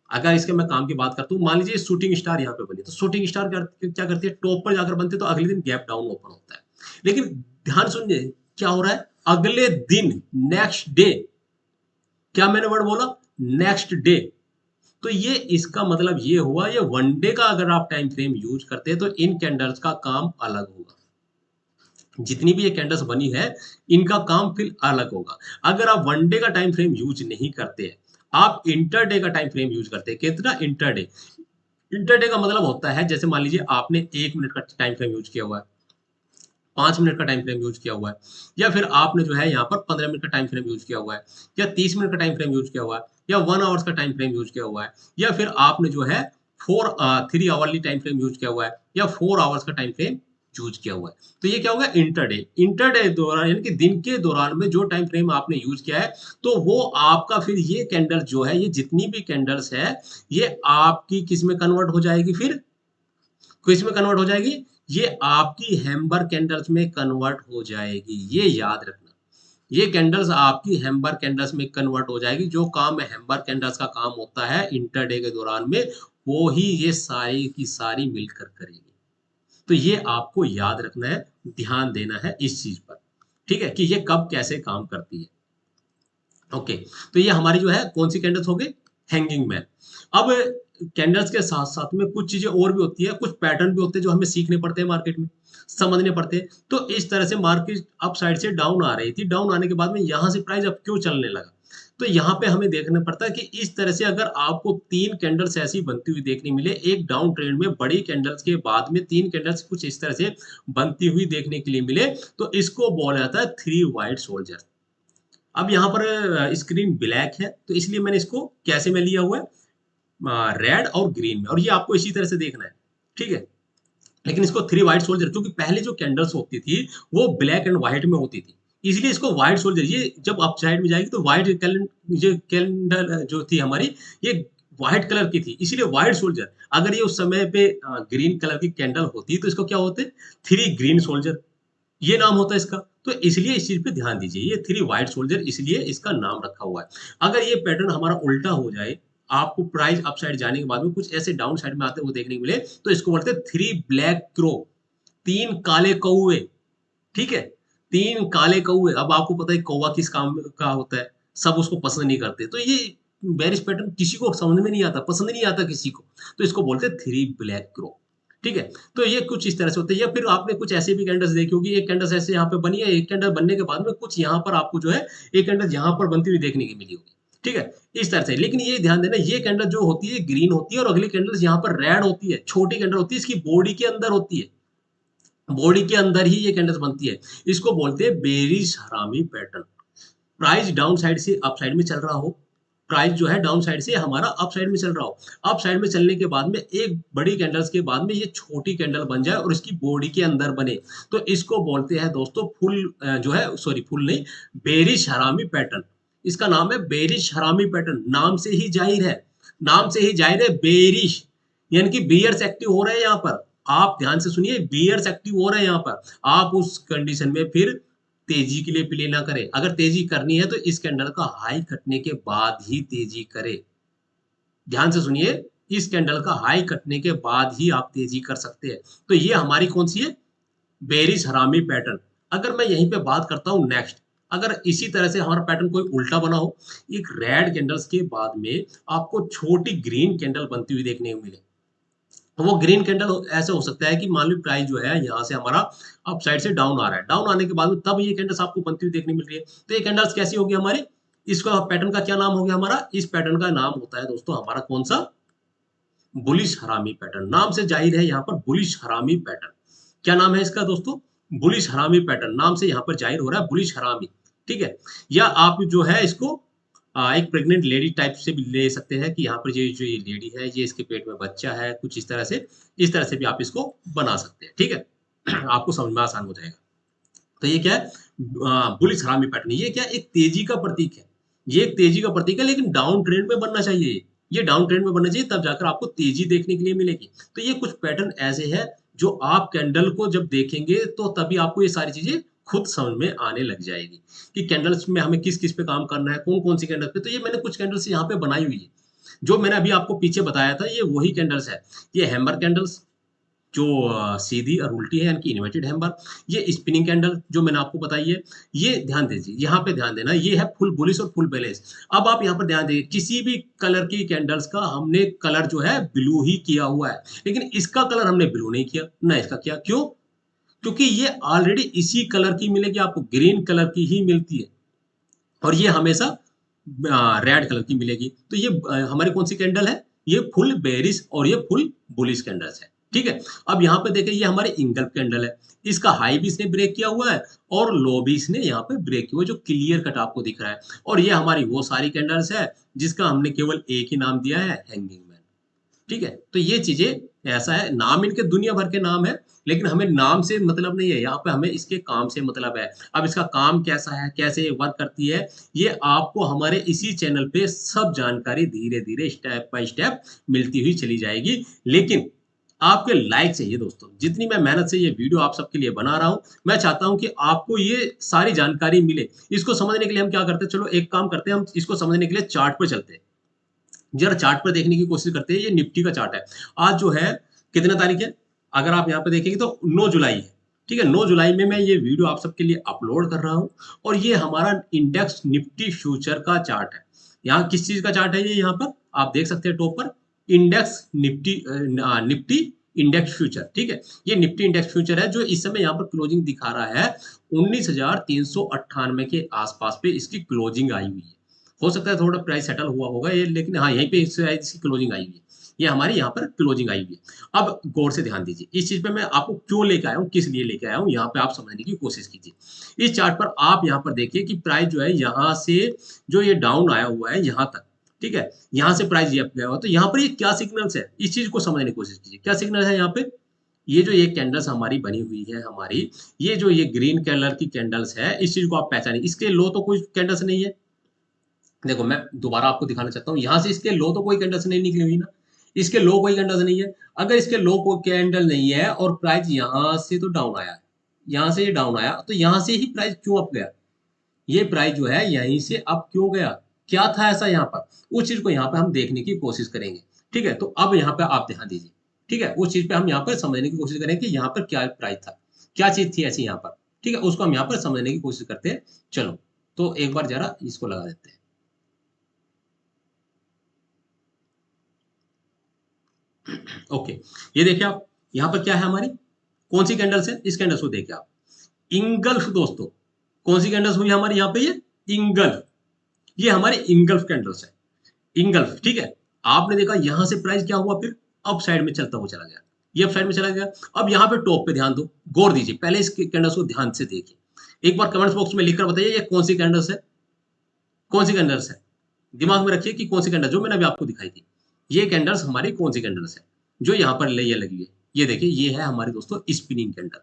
अगर इसके मैं काम की बात करता हूँ, मान लीजिए शूटिंग स्टार यहाँ पे बनी, तो शूटिंग स्टार क्या करती है, टॉप पर जाकर बनती है तो अगले दिन गैप डाउन ओपन होता है। लेकिन ध्यान सुनिए क्या हो रहा है, अगले दिन, नेक्स्ट डे, क्या मैंने वर्ड बोला, नेक्स्ट डे, तो ये इसका मतलब ये हुआ, ये वन डे का अगर आप टाइम फ्रेम यूज करते हैं तो इन कैंडल्स का काम अलग होगा। जितनी भी ये कैंडल्स बनी है इनका काम फिर अलग होगा। अगर आप वन डे का टाइम फ्रेम यूज नहीं करते हैं, आप इंटरडे का टाइम फ्रेम यूज करते हैं। कितना, इंटरडे। इंटरडे का मतलब होता है, जैसे मान लीजिए आपने 1 मिनट का टाइम फ्रेम यूज किया हुआ है, 5 मिनट का टाइम फ्रेम यूज किया हुआ है, या फिर आपने जो है यहाँ पर 15 मिनट का टाइम फ्रेम यूज किया हुआ है, या 30 मिनट का टाइम फ्रेम यूज किया हुआ है, या 1 आवर्स का टाइम फ्रेम यूज किया हुआ है, या फिर आपने जो है 3 आवरली टाइम फ्रेम यूज किया हुआ है, या 4 आवर्स का टाइम फ्रेम यूज किया हुआ है। तो ये क्या होगा, इंटरडे। इंटरडे दौरान यानी कि दिन के दौरान में जो टाइम फ्रेम आपने यूज किया है, तो वो आपका फिर ये कैंडल जो है, ये जितनी भी कैंडल्स है, ये आपकी किस में कन्वर्ट हो जाएगी, फिर किस में कन्वर्ट हो जाएगी, ये आपकी हैम्बर कैंडल्स में कन्वर्ट हो जाएगी। ये याद रखना, ये कैंडल्स आपकी हैम्बर कैंडल्स में कन्वर्ट हो जाएगी। जो काम हैम्बर कैंडल्स का काम होता है इंटरडे के दौरान में, वो ही ये सारी की सारी मिलकर करेगी। तो ये आपको याद रखना है, ध्यान देना है इस चीज पर। ठीक है, कि ये कब कैसे काम करती है। ओके, तो ये हमारी जो है कौन सी कैंडल्स हो गई, हैंगिंग मैन। अब कैंडल्स के साथ साथ में कुछ चीजें और भी होती है, कुछ पैटर्न भी होते हैं जो हमें सीखने पड़ते हैं, मार्केट में समझने पड़ते हैं। तो इस तरह से मार्केट अप साइड से डाउन आ रही थी, डाउन आने के बाद में यहाँ से प्राइस अब क्यों चलने लगा, तो यहाँ पे हमें देखना पड़ता है कि इस तरह से अगर आपको 3 कैंडल्स ऐसी बनती हुई देखने मिले एक डाउन ट्रेंड में, बड़ी कैंडल्स के बाद में 3 कैंडल्स कुछ इस तरह से बनती हुई देखने के लिए मिले, तो इसको बोला जाता है 3 व्हाइट सोल्जर। अब यहाँ पर स्क्रीन ब्लैक है तो इसलिए मैंने इसको कैसे में लिया हुआ है, रेड और ग्रीन में, और ये आपको इसी तरह से देखना है। ठीक है, लेकिन इसको 3 व्हाइट सोल्जर, क्योंकि पहले जो कैंडल्स होती थी वो ब्लैक एंड व्हाइट में होती थी, इसलिए इसको व्हाइट सोल्जर, ये जब अप साइड में जाएगी तो व्हाइट कैलेंडर जो थी हमारी, ये व्हाइट कलर की थी, इसीलिए व्हाइट सोल्जर। अगर ये उस समय पे ग्रीन कलर की कैंडल होती तो इसको क्या होते, 3 ग्रीन सोल्जर, ये नाम होता है इसका। तो इसलिए इस चीज पे ध्यान दीजिए, ये 3 व्हाइट सोल्जर इसलिए इसका नाम रखा हुआ है। अगर ये पैटर्न हमारा उल्टा हो जाए, आपको प्राइस अप साइड जाने के बाद में कुछ ऐसे डाउन साइड में आते हुए देखने को मिले, तो इसको बोलते हैं 3 ब्लैक क्रो, 3 काले कौए। ठीक है, 3 काले कौए। अब आपको पता है कौवा किस काम का होता है, सब उसको पसंद नहीं करते, तो ये बेरिश पैटर्न किसी को समझ में नहीं आता, पसंद नहीं आता किसी को, तो इसको बोलते हैं 3 ब्लैक क्रो। ठीक है, तो ये कुछ इस तरह से होते हैं। या फिर आपने कुछ ऐसे भी कैंडल्स देखी होगी, एक कैंडल्स ऐसे यहाँ पे बनी है, एक कैंडल बनने के बाद में कुछ यहाँ पर आपको जो है एक कैंडल यहाँ पर बनती हुई देखने की मिली होगी। ठीक है, इस तरह से। लेकिन ये ध्यान देना, ये कैंडल जो होती है ग्रीन होती है, और अगली कैंडल्स यहाँ पर रेड होती है, छोटी कैंडल होती है, इसकी बॉडी के अंदर होती है। बॉडी के अंदर ही ये कैंडल्स बनती है। इसको बोलते हैं बेरिश हरामी पैटर्न। प्राइस डाउन साइड से अप साइड में चल रहा हो, प्राइस जो है डाउन साइड से हमारा अप साइड में चल रहा हो, अप साइड में चलने के बाद में एक बड़ी कैंडल्स के बाद में ये छोटी कैंडल बन जाए और इसकी बॉडी के अंदर बने, तो इसको बोलते हैं दोस्तों फुल जो है सॉरी फुल नहीं, बेरिश हरामी पैटर्न। इसका नाम है बेरिश हरामी पैटर्न, नाम से ही जाहिर है, नाम से ही जाहिर है बेरिश, यानी कि बियर्स एक्टिव हो रहे हैं यहाँ पर। आप ध्यान से सुनिए, बियर्स एक्टिव हो रहे हैं यहाँ पर। आप उस कंडीशन में फिर तेजी के लिए प्ले ना करें। अगर तेजी करनी है तो इस कैंडल का हाई कटने के बाद ही तेजी करें। ध्यान से सुनिए, इस कैंडल का हाई कटने के बाद ही आप तेजी कर सकते हैं। तो ये हमारी कौन सी है, बेरिश हरामी पैटर्न। अगर मैं यहीं पे बात करता हूं नेक्स्ट, अगर इसी तरह से हमारा पैटर्न कोई उल्टा बना हो, एक रेड कैंडल्स के बाद में आपको छोटी ग्रीन कैंडल बनती हुई देखने को मिले, तो वो ग्रीन कैंडल ऐसे हो सकता है कि मान लो प्राइस जो है यहाँ से हमारा अप साइड से डाउन आ रहा है, डाउन आने के बाद में तब ये कैंडल्स आपको बनती हुई देखने मिल रही है। तो ये कैंडल्स कैसी होगी हमारी, इसका पैटर्न का क्या नाम हो गया हमारा, इस पैटर्न का नाम होता है दोस्तों हमारा कौन सा, बुलिश हरामी पैटर्न। नाम से जाहिर है यहाँ पर बुलिश हरामी पैटर्न। क्या नाम है इसका दोस्तों, बुलिश हरामी पैटर्न, नाम से यहाँ पर जाहिर हो रहा है बुलिश हरामी। ठीक है, या आप जो है इसको एक प्रेग्नेंट लेडी टाइप से भी ले सकते हैं कि यहाँ पर ये जो ये लेडी है ये इसके पेट में बच्चा है, कुछ इस तरह से भी आप इसको बना सकते हैं। ठीक है आपको समझ में आसान हो जाएगा। तो ये क्या है, बुलिश हरामी पैटर्न, ये क्या एक तेजी का प्रतीक है, ये एक तेजी का प्रतीक है, लेकिन डाउन ट्रेंड में बनना चाहिए, ये डाउन ट्रेंड में बनना चाहिए, तब जाकर आपको तेजी देखने के लिए मिलेगी। तो ये कुछ पैटर्न ऐसे हैं जो आप कैंडल को जब देखेंगे तो तभी आपको ये सारी चीजें खुद समझ में आने लग जाएगी कि कैंडल्स में हमें किस किस पे काम करना है, कौन कौन सी कैंडल पे। तो ये मैंने कुछ कैंडल्स यहाँ पे बनाई हुई है, जो मैंने अभी आपको पीछे बताया था, ये वही कैंडल्स है। ये हैमर कैंडल्स जो सीधी और उल्टी है, यानी कि इन्वर्टेड हैमर। ये स्पिनिंग कैंडल जो मैंने आपको बताई है, ये ध्यान दीजिए, यहाँ पे ध्यान देना, ये है फुल बुलिश और फुल बेलेंस। अब आप यहाँ पर ध्यान दीजिए, किसी भी कलर की कैंडल्स का हमने कलर जो है ब्लू ही किया हुआ है, लेकिन इसका कलर हमने ब्लू नहीं किया ना इसका किया, क्यों, क्योंकि ये ऑलरेडी इसी कलर की मिलेगी आपको, ग्रीन कलर की ही मिलती है, और ये हमेशा रेड कलर की मिलेगी। तो ये हमारी कौन सी कैंडल है, ये फुल बेरिश और ये फुल बुलिश कैंडल्स है। ठीक है, अब यहाँ पे देखिए ये हमारी इंगल्फ कैंडल है, इसका हाई भी इसने ब्रेक किया हुआ है और लो भी इसने यहाँ पे ब्रेक किया हुआ है, जो क्लियर कट आपको दिख रहा है। और ये हमारी वो सारी कैंडल्स है जिसका हमने केवल एक ही नाम दिया है, हैंगिंग मैन। ठीक है, तो ये चीजें ऐसा है, नाम इनके दुनिया भर के नाम है, लेकिन हमें नाम से मतलब नहीं है, यहाँ पे हमें इसके काम से मतलब है। अब इसका काम कैसा है, कैसे वर्क करती है, ये आपको हमारे इसी चैनल पे सब जानकारी धीरे धीरे स्टेप बाय स्टेप मिलती हुई चली जाएगी। लेकिन आपके लाइक चाहिए दोस्तों, जितनी मैं मेहनत से ये वीडियो आप सबके लिए बना रहा हूँ, मैं चाहता हूँ कि आपको ये सारी जानकारी मिले। इसको समझने के लिए हम क्या करते हैं, चलो एक काम करते हैं, हम इसको समझने के लिए चार्ट पर चलते हैं, जरा चार्ट पर देखने की कोशिश करते हैं। ये निफ्टी का चार्ट है, आज जो है कितना तारीख है, अगर आप यहाँ पे देखेंगे तो 9 जुलाई है। ठीक है, 9 जुलाई में मैं ये वीडियो आप सबके लिए अपलोड कर रहा हूँ, और ये हमारा इंडेक्स निफ्टी फ्यूचर का चार्ट है। यहाँ किस चीज का चार्ट है, ये यहाँ पर आप देख सकते हैं टॉप पर, इंडेक्स निफ्टी इंडेक्स फ्यूचर। ठीक है, ये निफ्टी इंडेक्स फ्यूचर है, जो इस समय यहाँ पर क्लोजिंग दिखा रहा है 19,398 के आसपास पे इसकी क्लोजिंग आई हुई है। हो सकता है थोड़ा प्राइस सेटल हुआ होगा ये, लेकिन हाँ यहीं पे इसकी क्लोजिंग आई हुई है, ये हमारी यहाँ पर क्लोजिंग आई हुई है। अब गौर से ध्यान दीजिए, इस चीज पे मैं आपको क्यों लेके आया हूँ, किस लिए लेके आया हूँ, यहाँ पे आप समझने की कोशिश कीजिए। इस चार्ट पर आप यहाँ पर देखिए कि प्राइस जो है यहाँ से जो ये डाउन आया हुआ है यहाँ तक, ठीक है, यहाँ से प्राइस ये अप गया हुआ, तो यहाँ पर ये क्या सिग्नल्स है, इस चीज को समझने की कोशिश कीजिए। क्या सिग्नल है यहाँ पे, ये जो ये कैंडल्स हमारी बनी हुई है हमारी, ये जो ये ग्रीन कलर की कैंडल्स है, इस चीज को आप पहचानिए। इसके लो तो कोई कैंडल्स नहीं है, देखो मैं दोबारा आपको दिखाना चाहता हूँ, यहाँ से इसके लो तो कोई कैंडल्स नहीं निकली हुई ना, इसके लो कोई कैंडल्स नहीं है। अगर इसके लो कोई कैंडल नहीं है और प्राइस यहाँ से तो डाउन आया है, यहाँ से ये डाउन आया, तो यहाँ से ही प्राइस क्यों अप गया, ये प्राइस जो है यहीं से अप क्यों गया, क्या था ऐसा यहाँ पर, उस चीज को यहाँ पे हम देखने की कोशिश करेंगे। ठीक है, तो अब यहाँ पे आप ध्यान दीजिए, ठीक है, उस चीज पे हम यहाँ पर समझने की कोशिश करेंगे कि यहाँ पर क्या प्राइस था, क्या चीज थी ऐसी यहाँ पर। ठीक है, उसको हम यहाँ पर समझने की कोशिश करते हैं। चलो तो एक बार जरा इसको लगा देते हैं। ओके, ये देखिए आप यहाँ पर क्या है हमारी, कौन सी कैंडल्स है, इस कैंडल्स को देखिए आप, इंगल्फ दोस्तों, कौन सी कैंडल्स हुई हमारी यहाँ पे, ये इंगल्फ, ये हमारी इंगल्फ कैंडल्स है, इंगल्फ। ठीक है, आपने देखा यहाँ से प्राइस क्या हुआ, फिर अप साइड में चलता हुआ चला गया, ये अप साइड में चला गया। अब यहाँ पे टॉप पे ध्यान दो, गौर दीजिए, पहले इस कैंडल्स को ध्यान से देखिए। एक बार कमेंट्स बॉक्स में लिखकर बताइए ये कौन सी कैंडल्स है, कौन सी कैंडल्स है। दिमाग में रखिए कि कौन सी कैंडल जो मैंने अभी आपको दिखाई थी, ये कैंडल्स हमारी कौन सी कैंडल्स है जो यहाँ पर ये लगी है। ये देखिए ये है हमारे दोस्तों स्पिनिंग कैंडल।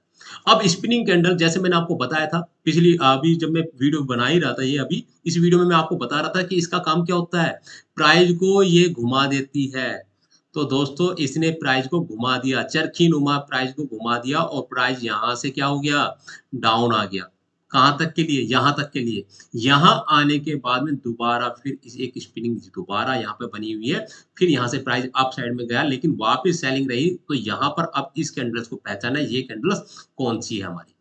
अब स्पिनिंग कैंडल जैसे मैंने आपको बताया था पिछली, अभी जब मैं वीडियो बना ही रहा था, ये अभी इस वीडियो में मैं आपको बता रहा था कि इसका काम क्या होता है, प्राइस को ये घुमा देती है। तो दोस्तों इसने प्राइस को घुमा दिया, चरखी नुमा प्राइस को घुमा दिया और प्राइस यहाँ से क्या हो गया, डाउन आ गया। कहाँ तक के लिए, यहाँ तक के लिए। यहाँ आने के बाद में दोबारा फिर एक स्पिनिंग दोबारा यहाँ पे बनी हुई है, फिर यहाँ से प्राइस अप साइड में गया लेकिन वापस सेलिंग रही। तो यहाँ पर अब इस कैंडल्स को पहचाना है, ये कैंडल्स कौन सी है हमारी।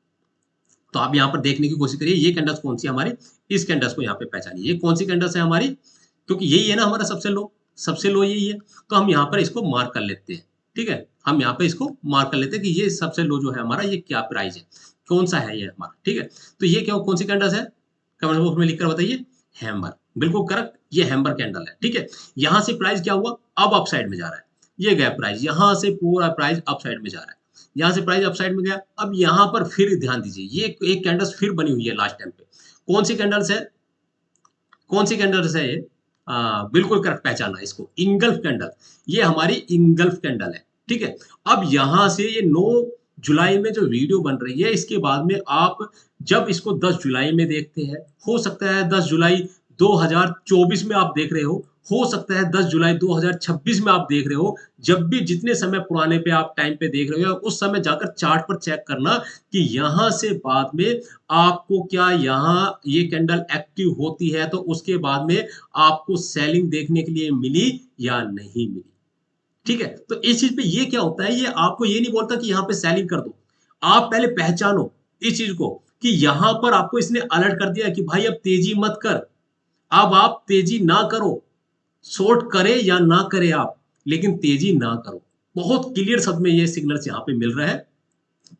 तो आप यहाँ पर देखने की कोशिश करिए ये कैंडल्स कौन सी है हमारी, इस कैंडल्स को यहाँ पे पहचानिए ये कौन सी कैंडल्स है हमारी, क्योंकि यही है ना हमारा सबसे लो यही है। तो हम यहाँ पर इसको मार्क कर लेते हैं, ठीक है, हम यहाँ पे इसको मार्क कर लेते हैं कि ये सबसे लो जो है हमारा, ये क्या प्राइस है, कौन सा है ये हमारा, ठीक है। तो ये क्या कौन सी कैंडल्स है, कमेंट बॉक्स में लिखकर बताइए। हैमर, बिल्कुल करेक्ट, ये हैमर कैंडल है, ठीक है। यहाँ से प्राइस क्या हुआ, अब अप साइड में जा रहा है, ये गया प्राइस, यहाँ से पूरा प्राइस अप साइड में जा रहा है, यहाँ से प्राइस अप साइड में गया। अब यहाँ पर फिर ध्यान दीजिए ये एक कैंडल्स फिर बनी हुई है लास्ट टाइम पे, कौन सी कैंडल्स है, कौन सी कैंडल्स है ये, बिल्कुल करेक्ट पहचाना इसको, इंगल्फ कैंडल, ये हमारी इंगल्फ कैंडल है, ठीक है। अब यहां से ये 9 जुलाई में जो वीडियो बन रही है, इसके बाद में आप जब इसको 10 जुलाई में देखते हैं, हो सकता है 10 जुलाई 2024 में आप देख रहे हो सकता है 10 जुलाई 2026 में आप देख रहे हो, जब भी जितने समय पुराने पे आप टाइम पे देख रहे हो उस समय जाकर चार्ट पर चेक करना कि यहां से बाद में आपको क्या यहाँ ये कैंडल एक्टिव होती है तो उसके बाद में आपको सेलिंग देखने के लिए मिली या नहीं मिली, ठीक है। तो इस चीज पे ये क्या होता है, ये आपको ये नहीं बोलता कि यहाँ पे सेलिंग कर दो, आप पहले पहचानो इस चीज को कि यहां पर आपको इसने अलर्ट कर दिया कि भाई अब तेजी मत कर, अब आप तेजी ना करो, शॉर्ट करे या ना करे आप, लेकिन तेजी ना करो। बहुत क्लियर शब्द में ये सिग्नल्स यहाँ पे मिल रहा है।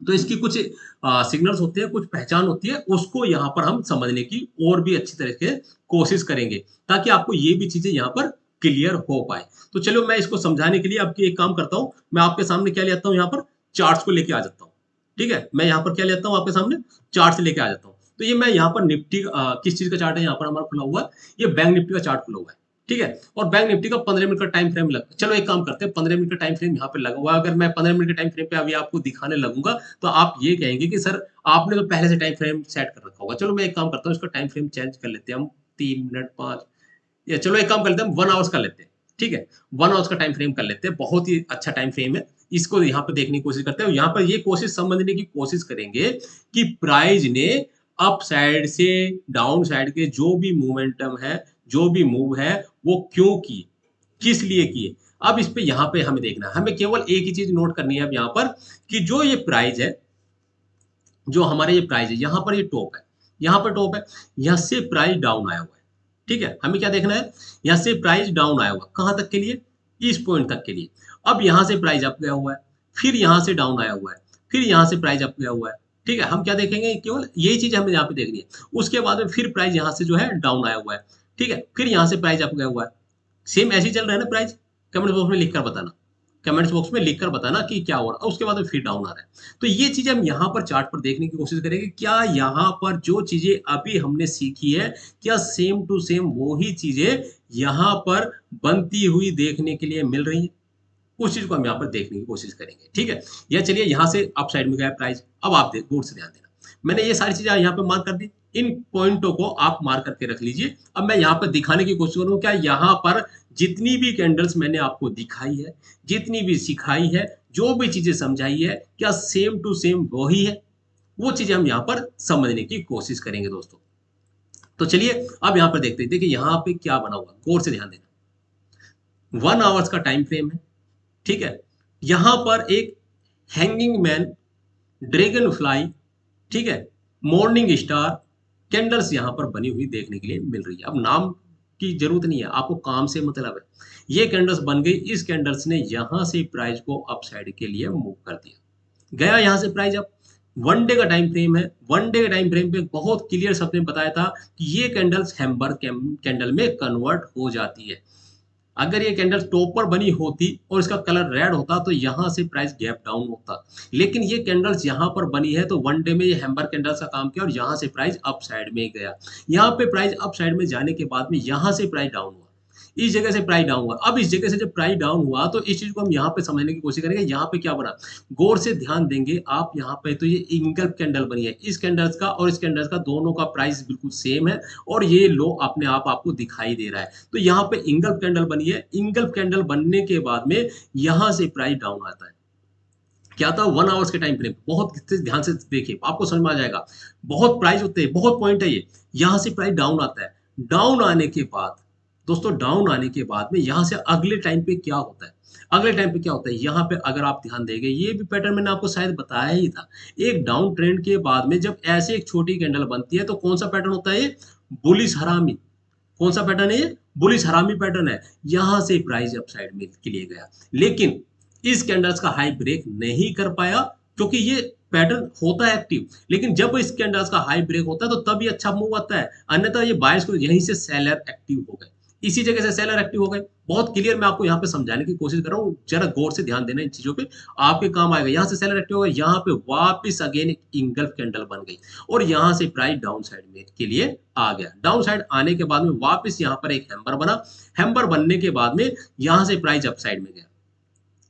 तो इसकी कुछ सिग्नल्स होते हैं, कुछ पहचान होती है, उसको यहाँ पर हम समझने की और भी अच्छी तरह से कोशिश करेंगे ताकि आपको ये भी चीजें यहाँ पर क्लियर हो पाए। तो चलो मैं इसको समझाने के लिए आपकी एक काम करता हूँ, मैं आपके सामने क्या ले आता हूँ, यहाँ पर चार्ट्स को लेके आ जाता हूँ, ठीक है। मैं यहाँ पर क्या लेता हूँ आपके सामने, चार्ट से लेके आ जाता हूँ। तो ये मैं यहाँ पर निफ्टी किस चीज का चार्ट है यहाँ पर हमारा खुला हुआ है, ये बैंक निफ्टी का चार्ट खुला हुआ है, ठीक है। और बैंक निफ्टी का 15 मिनट का टाइम फ्रेम लगा, चलो एक काम करते हैं 15 मिनट का टाइम फ्रेम यहाँ पे लगा हुआ है। अगर मैं 15 मिनट के टाइम फ्रेम पे अभी आपको दिखाने लगूंगा तो आप ये कहेंगे कि सर आपने तो पहले से टाइम फ्रेम सेट कर रखा होगा। चलो मैं एक काम करता हूँ, इसका टाइम फ्रेम चेंज कर लेते हैं हम, 3 मिनट 5, या चलो एक काम कर लेते हैं 1 आवर्स कर लेते हैं, ठीक है। 1 आवर्स का टाइम फ्रेम कर लेते हैं, बहुत ही अच्छा टाइम फ्रेम है, इसको यहाँ पे देखने की कोशिश करते हैं। यहाँ पर ये कोशिश समझने की कोशिश करेंगे कि प्राइस ने अप साइड से डाउन साइड के जो भी मोमेंटम है, जो भी मूव है, वो क्यों किए, किस लिए किए। अब इस पे यहाँ पे हमें देखना है, हमें केवल एक ही चीज नोट करनी है अब यहाँ पर कि जो ये प्राइस है, जो हमारे ये प्राइस है, यहाँ पर ये टॉप है, यहाँ पर टॉप है, यहाँ से प्राइस डाउन आया हुआ है, ठीक है। हमें क्या देखना है, यहाँ से प्राइस डाउन आया हुआ, कहाँ तक के लिए, इस पॉइंट तक के लिए। अब यहाँ से प्राइस अप गया हुआ है, फिर यहाँ से डाउन आया हुआ है, फिर यहाँ से प्राइस अप गया हुआ है, ठीक है। हम क्या देखेंगे, केवल यही चीज हमें यहाँ पे देखनी है। उसके बाद में फिर प्राइस यहाँ से जो है डाउन आया हुआ है, ठीक है, फिर यहाँ से प्राइस अप गया हुआ है, सेम ऐसे ही चल रहा है ना प्राइस। कमेंट बॉक्स में लिखकर बताना, कमेंट्स बॉक्स में लिखकर बताना कि क्या हो रहा है। उसके बाद में फिर डाउन आ रहा है। तो ये चीजें हम यहाँ पर चार्ट पर देखने की कोशिश करेंगे, क्या यहाँ पर जो चीजें अभी हमने सीखी है, क्या सेम टू सेम वो ही चीजें यहाँ पर बनती हुई देखने के लिए मिल रही है। उस चीज को हम यहाँ पर देखने की कोशिश करेंगे, ठीक है। या चलिए यहाँ से अप साइड में गया प्राइस, अब आप गौर से ध्यान देना, मैंने ये सारी चीजें यहाँ पे मार्क कर दी, इन पॉइंटों को आप मार्क करके रख लीजिए। अब मैं यहाँ पर दिखाने की कोशिश करूँ क्या यहाँ पर जितनी भी कैंडल्स मैंने आपको दिखाई है, जितनी भी सिखाई है, जो भी चीजें समझाई है, क्या सेम टू सेम वही है, वो चीजें हम यहाँ पर समझने की कोशिश करेंगे दोस्तों। तो चलिए अब यहाँ पर देखते हैं, देखिए यहाँ पे क्या बना हुआ, गौर से ध्यान देना। 1 आवर्स का टाइम फ्रेम है, ठीक है। यहां पर एक हैंगिंग मैन, ड्रैगन फ्लाई, ठीक है, मॉर्निंग स्टार कैंडल्स यहां पर बनी हुई देखने के लिए मिल रही है। अब नाम की जरूरत नहीं है, आपको काम से मतलब है। ये कैंडल्स बन गई, इस कैंडल्स ने यहां से प्राइस को अप साइड के लिए मूव कर दिया, गया यहां से प्राइस अप। 1 डे का टाइम फ्रेम है, 1 डे के टाइम फ्रेम पे बहुत क्लियर शब्द में बताया था कि ये कैंडल्स हैम्बर कैंडल में कन्वर्ट हो जाती है। अगर ये कैंडल टॉप पर बनी होती और इसका कलर रेड होता तो यहाँ से प्राइस गैप डाउन होता, लेकिन ये कैंडल्स यहाँ पर बनी है तो वन डे में ये हैम्बर कैंडल्स का काम किया और यहाँ से प्राइस अप साइड में गया। यहाँ पे प्राइस अप साइड में जाने के बाद में यहाँ से प्राइस डाउन हुआ, इस जगह से प्राइस डाउन हुआ। अब इस जगह से जब प्राइस डाउन हुआ तो इस चीज को हम यहाँ पे समझने की कोशिश करेंगे। यहाँ पे क्या बना, गौर से ध्यान देंगे आप यहाँ पे, तो ये इंगल्फ कैंडल बनी है। इस कैंडल्स का और इस कैंडल्स का दोनों का प्राइस बिल्कुल सेम है और ये लो अपने आप आपको दिखाई दे रहा है। तो यहाँ पे इंगल्फ कैंडल बनी है। इंगल्फ कैंडल बनने के बाद में यहाँ से प्राइस डाउन आता है। क्या था, 1 आवर्स के टाइम फ्रेम, बहुत ध्यान से देखिए आपको समझ में आ जाएगा। बहुत प्राइस होते हैं, बहुत पॉइंट है ये। यहाँ से प्राइस डाउन आता है। डाउन आने के बाद दोस्तों, डाउन आने के बाद में यहाँ से अगले टाइम पे क्या होता है, अगले टाइम पे क्या होता है, यहाँ पे अगर आप ध्यान देंगे, ये भी पैटर्न मैंने आपको शायद बताया ही था। एक डाउन ट्रेंड के बाद में जब ऐसे एक छोटी कैंडल बनती है तो कौन सा पैटर्न होता है, ये बुलिश हरामी। कौन सा पैटर्न है ये, बुलिश हरामी पैटर्न है। यहाँ से प्राइस अपसाइड में के लिए गया, लेकिन इस कैंडल्स का हाई ब्रेक नहीं कर पाया क्योंकि ये पैटर्न होता है एक्टिव, लेकिन जब इस कैंडल्स का हाई ब्रेक होता है तो तब ये अच्छा मूव आता है, अन्यथा ये बायर्स को यहीं से सेलर एक्टिव हो गए, इसी जगह से सेलर एक्टिव हो गए। बहुत क्लियर मैं आपको यहाँ पे समझाने की कोशिश कर रहा हूँ, जरा गौर से ध्यान देना इन चीजों पे, आपके काम आएगा। यहाँ से सेलर एक्टिव हो गए, यहाँ पे वापस अगेन एक इंगल्फ कैंडल बन गई और यहाँ से प्राइस डाउन साइड में के लिए आ गया। डाउन साइड आने के बाद में वापस यहाँ पर एक हैम्बर बना। हैम्बर बनने के बाद में यहाँ से प्राइस अप साइड में गया,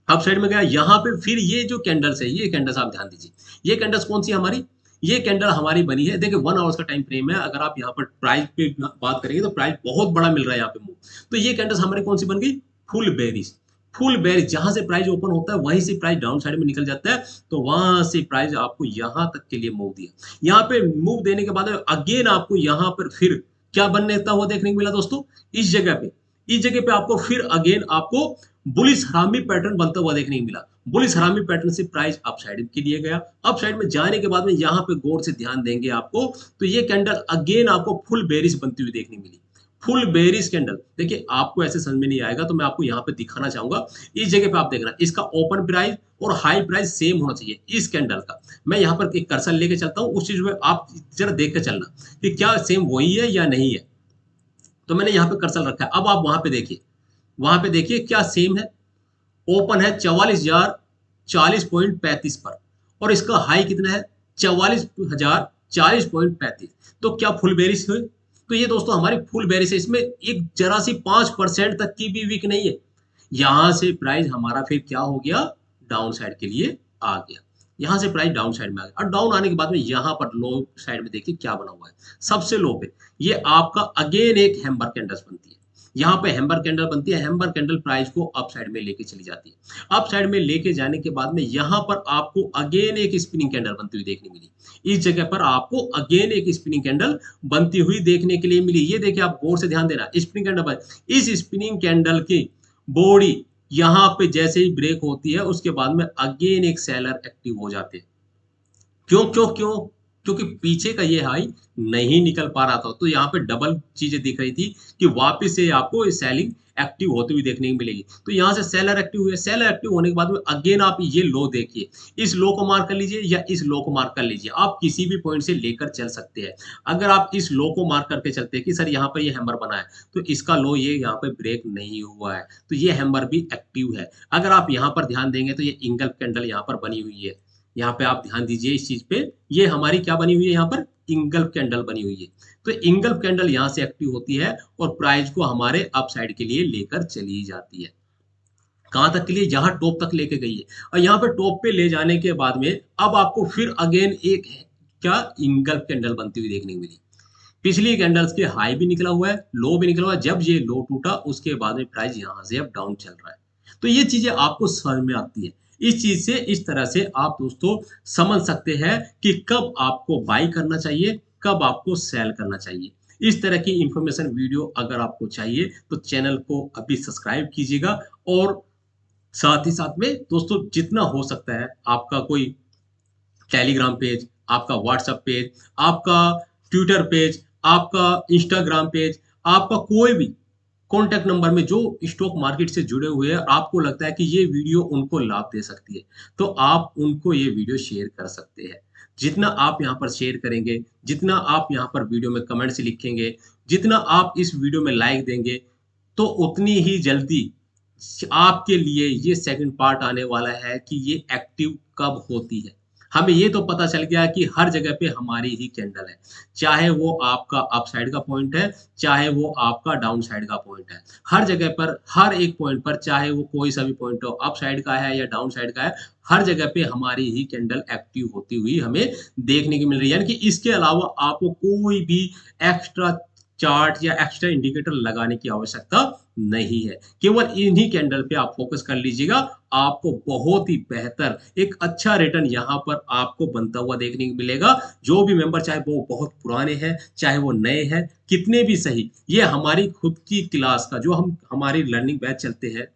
अप साइड में गया। यहाँ पे फिर ये जो कैंडल्स है, ये कैंडल्स आप ध्यान दीजिए, ये कैंडल्स कौन सी हमारी, ये कैंडल हमारी बनी है, देखिए 1 आवर्स का टाइम फ्रेम है। अगर आप यहाँ पर प्राइस पे बात करेंगे तो प्राइस बहुत बड़ा मिल रहा है यहाँ पे मूव। तो ये कैंडल्स हमारी कौन सी बन गई, फुल बेरिश। फुल बेरिश, जहां से प्राइस ओपन होता है वहीं से प्राइस डाउन साइड में निकल जाता है, तो वहां से प्राइस आपको यहाँ तक के लिए मूव दिया। यहाँ पे मूव देने के बाद अगेन आपको यहाँ पर फिर क्या बनता हुआ देखने को मिला दोस्तों, इस जगह पे, इस जगह पे आपको फिर अगेन आपको बुलिश हरामी पैटर्न बनता हुआ देखने को मिला। बुलिश हरामी पैटर्न से प्राइस अप साइड के लिए गया। अप साइड में जाने के बाद में यहाँ पे गौर से ध्यान देंगे आपको, तो ये कैंडल अगेन आपको फुल बेरिश बनती हुई देखने मिली। फुल बेरिश कैंडल, देखिए आपको ऐसे समझ में नहीं आएगा तो मैं आपको यहाँ पे दिखाना चाहूंगा। इस जगह पे आप देखना, इसका ओपन प्राइस और हाई प्राइस सेम होना चाहिए इस कैंडल का। मैं यहाँ पर एक कर्सर लेके चलता हूँ, उस चीज में आप जरा देख के चलना कि क्या सेम वही है या नहीं है। तो मैंने यहाँ पे कर्सर रखा है, अब आप वहां पे देखिए, वहां पे देखिए क्या सेम है। ओपन है 44,040.35 पर और इसका हाई कितना है, 44,040.35। तो क्या फुल बेरिश हुई, तो ये दोस्तों हमारी फुल बेरिश है। इसमें एक जरा सी 5% तक की भी वीक नहीं है। यहां से प्राइस हमारा फिर क्या हो गया, डाउन साइड के लिए आ गया। यहां से प्राइस डाउन साइड में आ गया और डाउन आने के बाद में यहाँ पर लो साइड में देखिए क्या बना हुआ है, सबसे लो पे ये आपका अगेन एक हैम्बर कैंडल्स बनती है। यहाँ पे हैम्बर कैंडल बनती है, हैम्बर कैंडल प्राइस को अप साइड में लेके चली जाती है। अप साइड में लेके जाने के बाद में यहाँ पर आपको अगेन एक स्पिनिंग कैंडल बनती हुई देखने मिली। इस जगह पर आपको अगेन एक स्पिनिंग कैंडल बनती हुई देखने के लिए मिली। ये देखिए आप गौर से ध्यान देना, स्पिनिंग कैंडल, इस स्पिनिंग कैंडल की बॉडी यहाँ पे जैसे ही ब्रेक होती है उसके बाद में अगेन एक सेलर एक्टिव हो जाते हैं। क्यों क्यों क्यों, क्योंकि पीछे का ये हाई नहीं निकल पा रहा था। तो यहाँ पे डबल चीजें दिख रही थी कि वापस से आपको सेलिंग एक्टिव होती हुई देखने को मिलेगी। तो यहाँ से सेलर एक्टिव हुए, सेलर एक्टिव होने के बाद में अगेन आप ये लो देखिए, इस लो को मार्क कर लीजिए या इस लो को मार्क कर लीजिए, आप किसी भी पॉइंट से लेकर चल सकते हैं। अगर आप इस लो को मार्क करके चलते हैं कि सर यहाँ पर ये हैमर बना है तो इसका लो ये यहाँ पे ब्रेक नहीं हुआ है, तो ये हैमर भी एक्टिव है। अगर आप यहाँ पर ध्यान देंगे तो ये इंगल्फ कैंडल यहाँ पर बनी हुई है। यहाँ पे आप ध्यान दीजिए इस चीज पे, ये हमारी क्या बनी हुई है, यहाँ पर इंगल्फ कैंडल बनी हुई है। तो इंगल्फ कैंडल यहाँ से एक्टिव होती है और प्राइस को हमारे अप साइड के लिए लेकर चली जाती है। कहां तक के लिए, जहां टॉप तक लेके गई है। और यहाँ पे टॉप पे ले जाने के बाद में अब आपको फिर अगेन एक क्या इंगल्फ कैंडल बनती हुई देखने को मिली। पिछली कैंडल्स के हाई भी निकला हुआ है, लो भी निकला हुआ है। जब ये लो टूटा उसके बाद में प्राइस यहाँ से अब डाउन चल रहा है। तो ये चीजें आपको समझ में आती है। इस चीज से, इस तरह से आप दोस्तों समझ सकते हैं कि कब आपको बाई करना चाहिए, कब आपको सेल करना चाहिए। इस तरह की इंफॉर्मेशन वीडियो अगर आपको चाहिए तो चैनल को अभी सब्सक्राइब कीजिएगा और साथ ही साथ में दोस्तों जितना हो सकता है आपका कोई टेलीग्राम पेज, आपका व्हाट्सएप पेज, आपका ट्विटर पेज, आपका इंस्टाग्राम पेज, आपका कोई भी कॉन्टैक्ट नंबर में जो स्टॉक मार्केट से जुड़े हुए हैं और आपको लगता है कि ये वीडियो उनको लाभ दे सकती है तो आप उनको ये वीडियो शेयर कर सकते हैं। जितना आप यहाँ पर शेयर करेंगे, जितना आप यहाँ पर वीडियो में कमेंट्स लिखेंगे, जितना आप इस वीडियो में लाइक देंगे, तो उतनी ही जल्दी आपके लिए ये सेकंड पार्ट आने वाला है कि ये एक्टिव कब होती है। हमें ये तो पता चल गया कि हर जगह पे हमारी ही कैंडल है, चाहे वो आपका अप साइड का पॉइंट है, चाहे वो आपका डाउन साइड का पॉइंट है। हर जगह पर, हर एक पॉइंट पर, चाहे वो कोई सा भी पॉइंट हो, अप साइड का है या डाउन साइड का है, हर जगह पे हमारी ही कैंडल एक्टिव होती हुई हमें देखने की मिल रही है। यानी कि इसके अलावा आपको कोई भी एक्स्ट्रा चार्ट या एक्स्ट्रा इंडिकेटर लगाने की आवश्यकता नहीं है। केवल इन्हीं कैंडल पे आप फोकस कर लीजिएगा, आपको बहुत ही बेहतर एक अच्छा रिटर्न यहाँ पर आपको बनता हुआ देखने को मिलेगा। जो भी मेंबर, चाहे वो बहुत पुराने हैं, चाहे वो नए हैं, कितने भी सही, ये हमारी खुद की क्लास का जो हम हमारी लर्निंग बैच चलते हैं,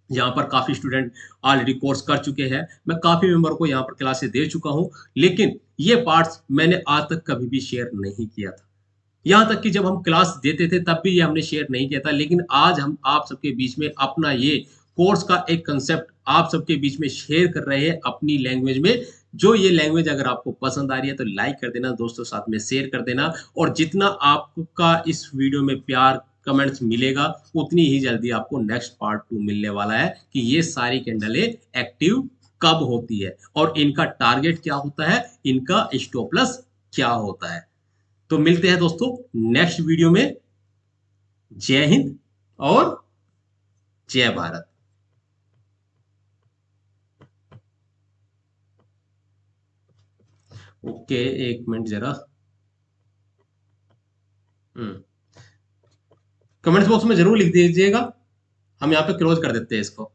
यहाँ पर काफ़ी स्टूडेंट ऑलरेडी कोर्स कर चुके हैं। मैं काफ़ी मेंबर को यहाँ पर क्लासेस दे चुका हूँ, लेकिन ये पार्ट्स मैंने आज तक कभी भी शेयर नहीं किया था। यहाँ तक कि जब हम क्लास देते थे तब भी ये हमने शेयर नहीं किया था, लेकिन आज हम आप सबके बीच में अपना ये कोर्स का एक कंसेप्ट आप सबके बीच में शेयर कर रहे हैं अपनी लैंग्वेज में। जो ये लैंग्वेज अगर आपको पसंद आ रही है तो लाइक कर देना, दोस्तों साथ में शेयर कर देना, और जितना आपका इस वीडियो में प्यार कमेंट्स मिलेगा, उतनी ही जल्दी आपको नेक्स्ट पार्ट 2 मिलने वाला है कि ये सारी कैंडलें एक्टिव कब होती है और इनका टारगेट क्या होता है, इनका स्टॉप लॉस क्या होता है। तो मिलते हैं दोस्तों नेक्स्ट वीडियो में। जय हिंद और जय भारत। ओके, एक मिनट जरा। कमेंट्स बॉक्स में जरूर लिख दीजिएगा, हम यहाँ पे क्लोज कर देते हैं इसको।